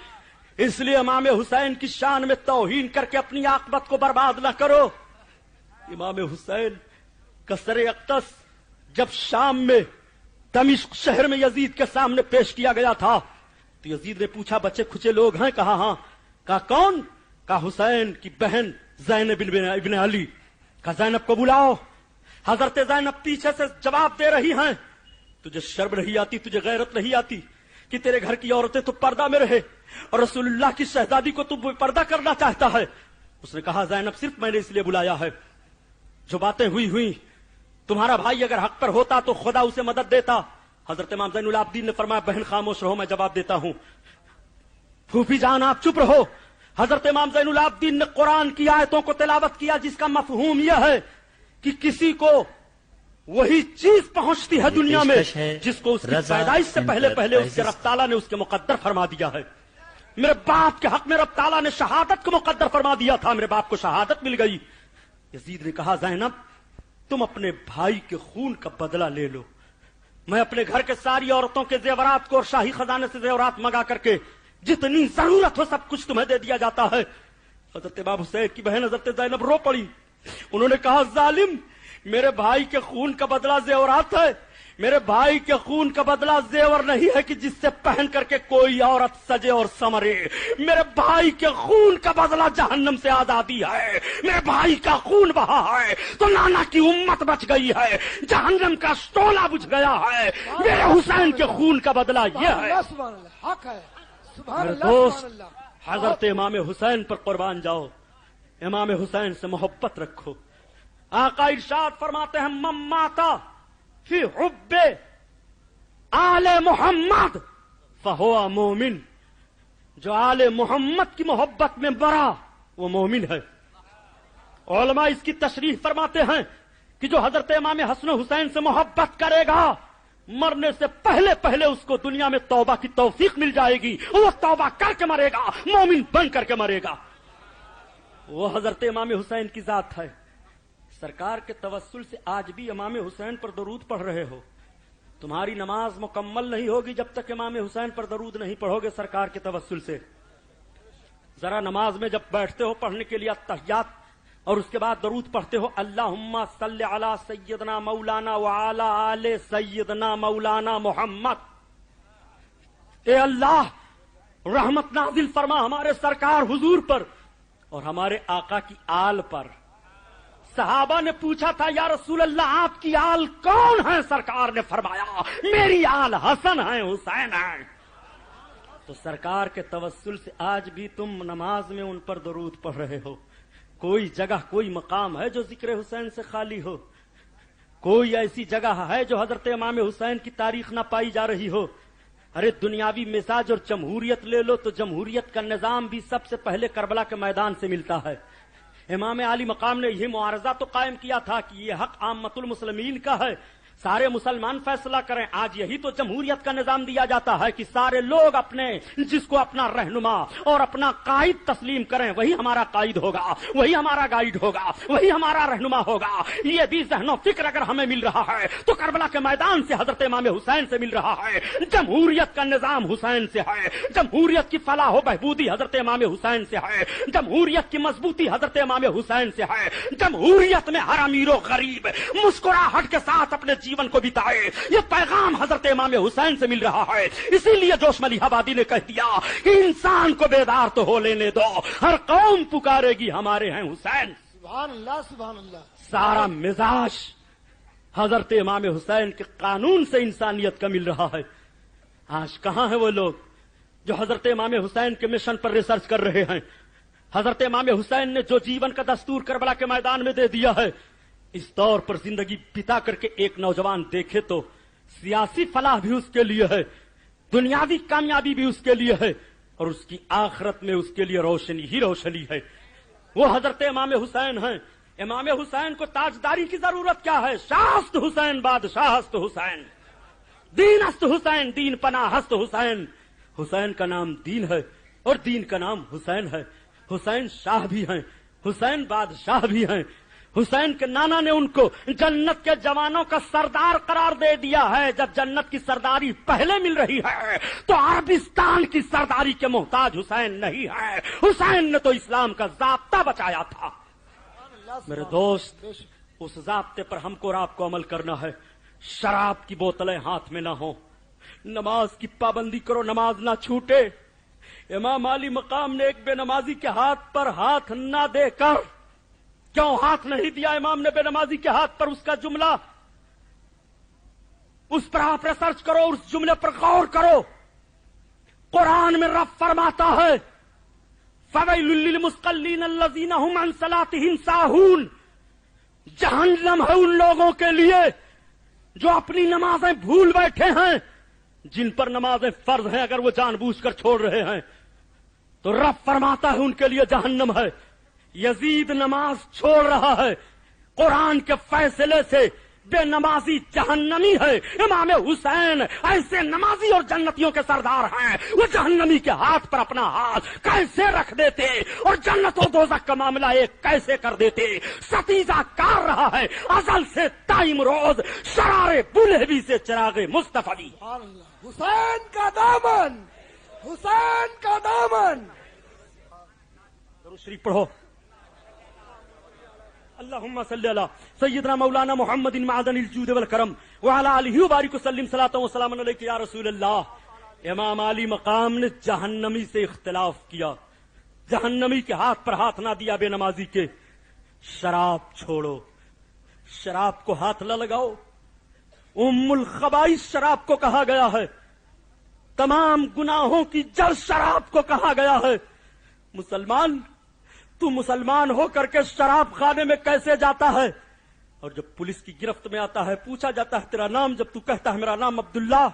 اس لیے امام حسین کی شان میں توہین کر کے اپنی عاقبت کو برباد نہ کرو۔ امام حسین کا سر اقدس جب شام میں دمشق شہر میں یزید کے سامنے پیش کیا گیا تھا تو یزید نے پوچھا بچے کھچے لوگ ہیں؟ کہا ہاں۔ کہا کون؟ کہا حسین کی بہن زینب ابن علی۔ کہا زینب کو بلاؤ۔ حضرت زینب پیچھے سے جواب دے رہی ہیں تجھے شرم نہیں آتی، تجھے غیرت نہیں آتی کہ تیرے گھر کی عورتیں تو پردہ میں رہے اور رسول اللہ کی شہزادی کو تو پردہ کرنا چاہتا ہے؟ اس نے کہا زینب صرف میں نے اس لیے بلایا ہے، جو باتیں ہوئی تمہارا بھائی اگر حق پر ہوتا تو خدا اسے مدد دیتا۔ حضرت امام زین العابدین نے فرمایا بہن خاموش رہو، میں جواب دیتا ہوں۔ پھوپھی جان آپ چپ رہو۔ حضرت امام زین العابدین نے قرآن کی آیتوں کو تلاوت کیا جس کا مفہوم یہ ہے کہ کسی کو وہی چیز پہنچتی ہے دنیا میں جس کو اس کی پیدائش سے پہلے اس کے رب تعالیٰ نے اس کے مقدر فرما دیا ہے۔ میرے باپ کے حق میں رب تعالیٰ نے شہادت کو مقدر فرما دیا تھا، میرے باپ کو شہادت مل گئی۔ یزید نے کہا زینب تم اپنے بھائی کے خون کا بدلہ لے لو، میں اپنے گھر کے ساری عورتوں کے زیورات کو اور شاہی خزانے سے زیورات منگا کر کے جتنی ضرورت ہو سب کچھ تمہیں دے دیا جاتا ہے۔ حضرت امام حسین کی بہن حضرت زینب رو پڑی، انہوں نے کہا ظالم میرے بھائی کے خون کا بدلہ زیورات ہے، میرے بھائی کے خون کا بدلہ زیور نہیں ہے کہ جس سے پہن کر کے کوئی عورت سجے اور سمرے، میرے بھائی کے خون کا بدلہ جہنم سے آزادی ہے، میرے بھائی کا خون بہا ہے تو نانا کی امت بچ گئی ہے، جہنم کا شعلہ بجھ گیا ہے، میرے حسین کے خون کا بدلہ یہ ہے۔ سبحان اللہ، حق ہے، سبحان میرے اللہ، دوست سبحان اللہ۔ حضرت امام حسین پر قربان جاؤ۔ امام حسین سے محبت رکھو. آقا ارشاد فرماتے ہیں من ماتا فی حب آل محمد فہو مومن. جو آل محمد کی محبت میں مرا وہ مومن ہے. علماء اس کی تشریح فرماتے ہیں کہ جو حضرت امام حسن حسین سے محبت کرے گا مرنے سے پہلے پہلے اس کو دنیا میں توبہ کی توفیق مل جائے گی. وہ توبہ کر کے مرے گا, مومن بن کر کے مرے گا. وہ حضرت امام حسین کی ذات ہے. سرکار کے توسل سے آج بھی امام حسین پر درود پڑھ رہے ہو. تمہاری نماز مکمل نہیں ہوگی جب تک امام حسین پر درود نہیں پڑھو گے سرکار کے توسل سے. ذرا نماز میں جب بیٹھتے ہو پڑھنے کے لیے التحیات اور اس کے بعد درود پڑھتے ہو اللہم صلی علی سیدنا مولانا وعلی آل سیدنا مولانا محمد. اے اللہ رحمت نازل فرما ہمارے سرکار حضور پر اور ہمارے آقا کی آل پر. صحابہ نے پوچھا تھا یا رسول اللہ آپ کی آل کون ہے؟ سرکار نے فرمایا میری آل حسن ہے حسین ہے. تو سرکار کے توسل سے آج بھی تم نماز میں ان پر درود پڑھ رہے ہو. کوئی جگہ کوئی مقام ہے جو ذکر حسین سے خالی ہو؟ کوئی ایسی جگہ ہے جو حضرت امام حسین کی تاریخ نہ پائی جا رہی ہو؟ ارے دنیاوی مزاج اور جمہوریت لے لو تو جمہوریت کا نظام بھی سب سے پہلے کربلا کے میدان سے ملتا ہے. امام علی مقام نے یہ معارضہ تو قائم کیا تھا کہ یہ حق عامت المسلمین کا ہے, سارے مسلمان فیصلہ کریں. آج یہی تو جمہوریت کا نظام دیا جاتا ہے کہ سارے لوگ اپنے جس کو اپنا رہنما اور اپنا قائد تسلیم کریں وہی ہمارا قائد ہوگا, وہی ہمارا گائیڈ ہوگا, وہی ہمارا رہنما ہوگا. یہ بھی ذہن و فکر اگر ہمیں مل رہا ہے تو کربلا کے میدان سے حضرت امام حسین سے مل رہا ہے. جمہوریت کا نظام حسین سے ہے, جمہوریت کی فلاح و بہبودی حضرت امام حسین سے ہے, جمہوریت کی مضبوطی حضرت امام حسین سے ہے. جمہوریت میں ہر امیر و غریب مسکراہٹ کے ساتھ اپنے جیون کو بتائے, یہ پیغام حضرت امام حسین سے مل رہا ہے. اسی لیے جوش ملی آبادی نے کہہ دیا کہ انسان کو بیدار تو ہو لینے دو, ہر قوم پکارے گی ہمارے ہیں حسین. سبحان اللہ سبحان اللہ. سارا مزاج حضرت امام حسین کے قانون سے انسانیت کا مل رہا ہے. آج کہاں ہیں وہ لوگ جو حضرت امام حسین کے مشن پر ریسرچ کر رہے ہیں؟ حضرت امام حسین نے جو جیون کا دستور کربلا کے میدان میں دے دیا ہے, اس طور پر زندگی بتا کر کے ایک نوجوان دیکھے تو سیاسی فلاح بھی اس کے لیے ہے, دنیاوی کامیابی بھی اس کے لیے ہے, اور اس کی آخرت میں اس کے لیے روشنی ہی روشنی ہے. وہ حضرت امام حسین ہیں. امام حسین کو تاجداری کی ضرورت کیا ہے؟ شاہست حسین بادشاہ ہست حسین, دین ہست حسین دین پناہ ہست حسین. حسین کا نام دین ہے اور دین کا نام حسین ہے. حسین شاہ بھی ہیں, حسین بادشاہ بھی ہیں. حسین کے نانا نے ان کو جنت کے جوانوں کا سردار قرار دے دیا ہے. جب جنت کی سرداری پہلے مل رہی ہے تو عربستان کی سرداری کے محتاج حسین نہیں ہے. حسین نے تو اسلام کا ضابطہ بچایا تھا. میرے دوست, اس ضابطے پر ہم کو اور آپ کو عمل کرنا ہے. شراب کی بوتلیں ہاتھ میں نہ ہوں, نماز کی پابندی کرو, نماز نہ چھوٹے. امام علی مقام نے ایک بے نمازی کے ہاتھ پر ہاتھ نہ دے کر, کیوں ہاتھ نہیں دیا امام نے بے نمازی کے ہاتھ پر؟ اس کا جملہ, اس پر آپ ریسرچ کرو, اس جملے پر غور کرو. قرآن میں رب فرماتا ہے فَوَيْلٌ لِّلْمُصَلِّينَ الَّذِينَ هُمْ عَن صَلَاتِهِمْ سَاهُونَ. جہنم ہے ان لوگوں کے لیے جو اپنی نمازیں بھول بیٹھے ہیں, جن پر نمازیں فرض ہیں اگر وہ جان بوجھ کر چھوڑ رہے ہیں تو رب فرماتا ہے ان کے لیے جہنم ہے. یزید نماز چھوڑ رہا ہے, قرآن کے فیصلے سے بے نمازی جہنمی ہے. امام حسین ایسے نمازی اور جنتیوں کے سردار ہیں, وہ جہنمی کے ہاتھ پر اپنا ہاتھ کیسے رکھ دیتے اور جنت و دوزخ کا معاملہ ایک کیسے کر دیتے. ستیزہ کار رہا ہے ازل سے تائم روز, شرار بلہوی سے چراغ مصطفی. سبحان اللہ. حسین کا دامن, حسین کا دامن. درود شریف پڑھو. اللهم صل على سيدنا مولانا محمد معدن الجود والكرم وعلى آله وبارك وسلم صلاة وسلام عليك يا رسول اللہ. امام علی مقام نے جہنمی سے اختلاف کیا, جہنمی کے ہاتھ پر ہاتھ نہ دیا بے نمازی کے. شراب چھوڑو, شراب کو ہاتھ نہ لگاؤ. ام الخبائث شراب کو کہا گیا ہے, تمام گناہوں کی جڑ شراب کو کہا گیا ہے. مسلمان تو مسلمان ہو کر کے شراب خانے میں کیسے جاتا ہے؟ اور جب پولیس کی گرفت میں آتا ہے، پوچھا جاتا ہے تیرا نام، جب تو کہتا ہے میرا نام عبداللہ،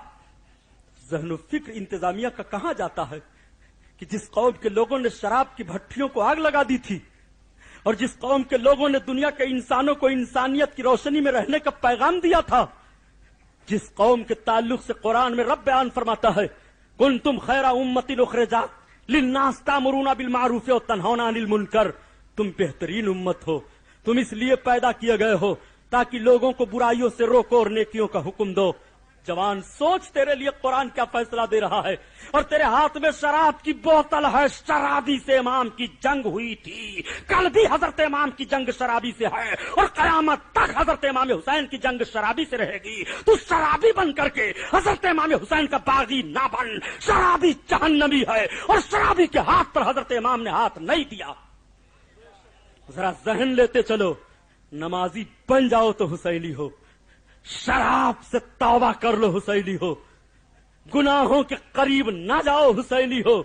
ذہن و فکر انتظامیہ کا کہاں جاتا ہے کہ جس قوم کے لوگوں نے شراب کی بھٹیوں کو آگ لگا دی تھی، اور جس قوم کے لوگوں نے دنیا کے انسانوں کو انسانیت کی روشنی میں رہنے کا پیغام دیا تھا، جس قوم کے تعلق سے قرآن میں رب بیان فرماتا ہے کنتم خیر امت اخرجات للناس تامرون بالمعروف وتنہون عن المنکر، تم بہترین امت ہو، تم اس لیے پیدا کیے گئے ہو تاکہ لوگوں کو برائیوں سے روکو اور نیکیوں کا حکم دو۔ جوان سوچ تیرے لیے قرآن کیا فیصلہ دے رہا ہے، اور تیرے ہاتھ میں شراب کی بوتل ہے۔ شرابی سے امام کی جنگ ہوئی تھی، کل بھی حضرت امام کی جنگ شرابی سے ہے، اور قیامت تک حضرت امام حسین کی جنگ شرابی سے رہے گی۔ تو شرابی بن کر کے حضرت امام حسین کا باغی نہ بن، شرابی جہنمی ہے، اور شرابی کے ہاتھ پر حضرت امام نے ہاتھ نہیں دیا۔ ذرا ذہن لیتے چلو، نمازی بن جاؤ تو حسینی ہو، شراب سے توبہ کر لو حسینی ہو، گناہوں کے قریب نہ جاؤ حسینی ہو۔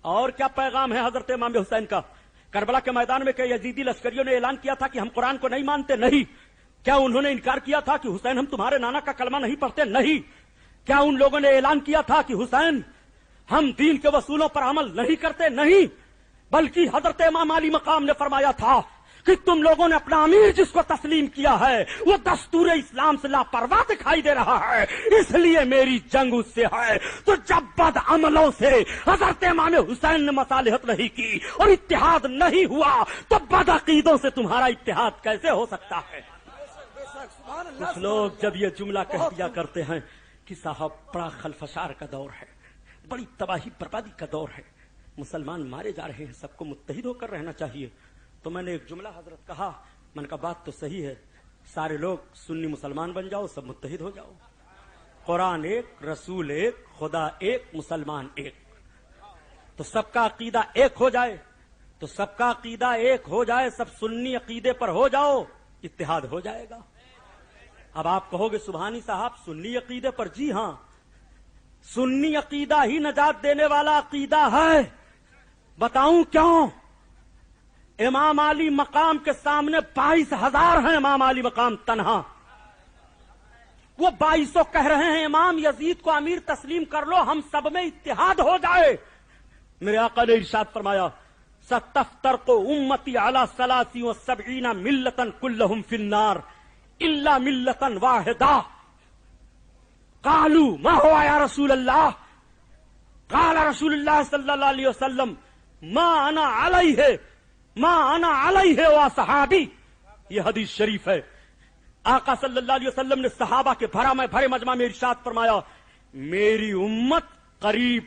اور کیا پیغام ہے حضرت امام حسین کا؟ کربلا کے میدان میں کئی یزیدی لشکریوں نے اعلان کیا تھا کہ ہم قرآن کو نہیں مانتے، نہیں۔ کیا انہوں نے انکار کیا تھا کہ حسین ہم تمہارے نانا کا کلمہ نہیں پڑھتے؟ نہیں۔ کیا ان لوگوں نے اعلان کیا تھا کہ حسین ہم دین کے اصولوں پر عمل نہیں کرتے؟ نہیں، بلکہ حضرت امام علی مقام نے فرمایا تھا کہ تم لوگوں نے اپنا امیر جس کو تسلیم کیا ہے وہ دستور اسلام سے لاپرواہ دکھائی دے رہا ہے، اس لیے میری جنگ اس سے ہے۔ تو جب بد عملوں سے حضرت امام حسین نے مصالحت نہیں کی اور اتحاد نہیں ہوا، تو بد عقیدوں سے تمہارا اتحاد کیسے ہو سکتا ہے؟ کچھ لوگ جب یہ جملہ کہہ دیا کرتے ہیں کہ صاحب بڑا خلفشار کا دور ہے، بڑی تباہی بربادی کا دور ہے، مسلمان مارے جا رہے ہیں، سب کو متحد ہو کر رہنا چاہیے، تو میں نے ایک جملہ حضرت کہا، میں نے کہا بات تو صحیح ہے، سارے لوگ سنی مسلمان بن جاؤ، سب متحد ہو جاؤ، قرآن ایک، رسول ایک، خدا ایک، مسلمان ایک، تو سب کا عقیدہ ایک ہو جائے، تو سب کا عقیدہ ایک ہو جائے، سب سنی عقیدے پر ہو جاؤ، اتحاد ہو جائے گا۔ اب آپ کہو گے سبحانی صاحب سنی عقیدے پر، جی ہاں، سنی عقیدہ ہی نجات دینے والا عقیدہ ہے۔ بتاؤں کیوں؟ امام علی مقام کے سامنے 22,000 ہیں، امام علی مقام تنہا، وہ 2200 کہہ رہے ہیں امام یزید کو امیر تسلیم کر لو، ہم سب میں اتحاد ہو جائے۔ میرے آقا نے ارشاد فرمایا ستفترق امتی علی 73 ملتا کلہم فی النار الا ملتا واحدہ۔ قالوا ما ہوا یا رسول اللہ؟ قال رسول اللہ صلی اللہ علیہ وسلم ما انا علیہ و صحابی۔ یہ حدیث شریف ہے، آقا صلی اللہ علیہ وسلم نے صحابہ کے بھرے مجمع میں ارشاد فرمایا میری امت قریب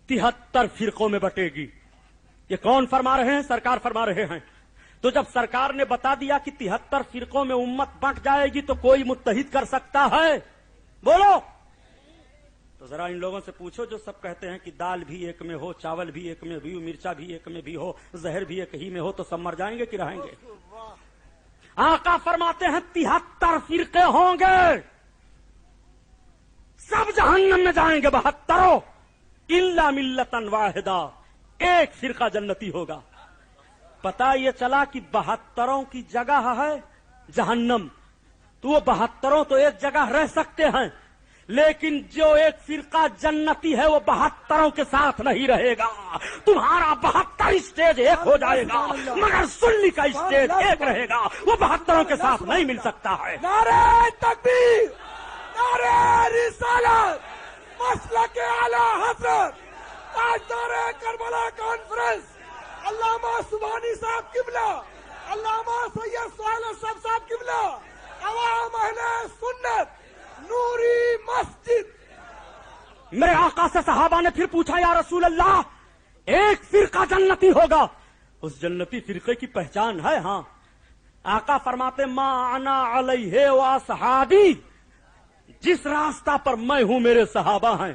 73 فرقوں میں بٹے گی۔ یہ کون فرما رہے ہیں؟ سرکار فرما رہے ہیں۔ تو جب سرکار نے بتا دیا کہ 73 فرقوں میں امت بٹ جائے گی تو کوئی متحد کر سکتا ہے؟ بولو۔ تو ذرا ان لوگوں سے پوچھو جو سب کہتے ہیں کہ دال بھی ایک میں ہو، چاول بھی ایک میں بھی ہو، مرچا بھی ایک میں بھی ہو، زہر بھی ایک ہی میں ہو، تو سب مر جائیں گے کہ رہیں گے؟ آقا فرماتے ہیں 73 فرقے ہوں گے، سب جہنم میں جائیں گے 72، الا ملتا واحدہ، ایک فرقہ جنتی ہوگا۔ پتا یہ چلا کہ 72 کی جگہ ہے جہنم، تو وہ 72 تو ایک جگہ رہ سکتے ہیں، لیکن جو ایک فرقہ جنتی ہے وہ 72 کے ساتھ نہیں رہے گا۔ تمہارا 72 اسٹیج ایک ہو جائے گا، مگر سنی کا اسٹیج ایک رہے گا، وہ 72 کے ساتھ نہیں مل سکتا ہے۔ نعرہ تکبیر، نعرہ رسالت، مسلک اعلی حضرت تاجدار کربلا کانفرنس علامہ سبحانی صاحب قبلہ، علامہ سید سہیل اشرف صاحب قبلہ، عوام اہل سنت، نوری مسجد۔ میرے آقا سے صحابہ نے پھر پوچھا یا رسول اللہ ایک فرقہ جنتی ہوگا، اس جنتی فرقے کی پہچان ہے؟ ہاں۔ آقا فرماتے ما انا علیہ و صحابی، جس راستہ پر میں ہوں میرے صحابہ ہیں۔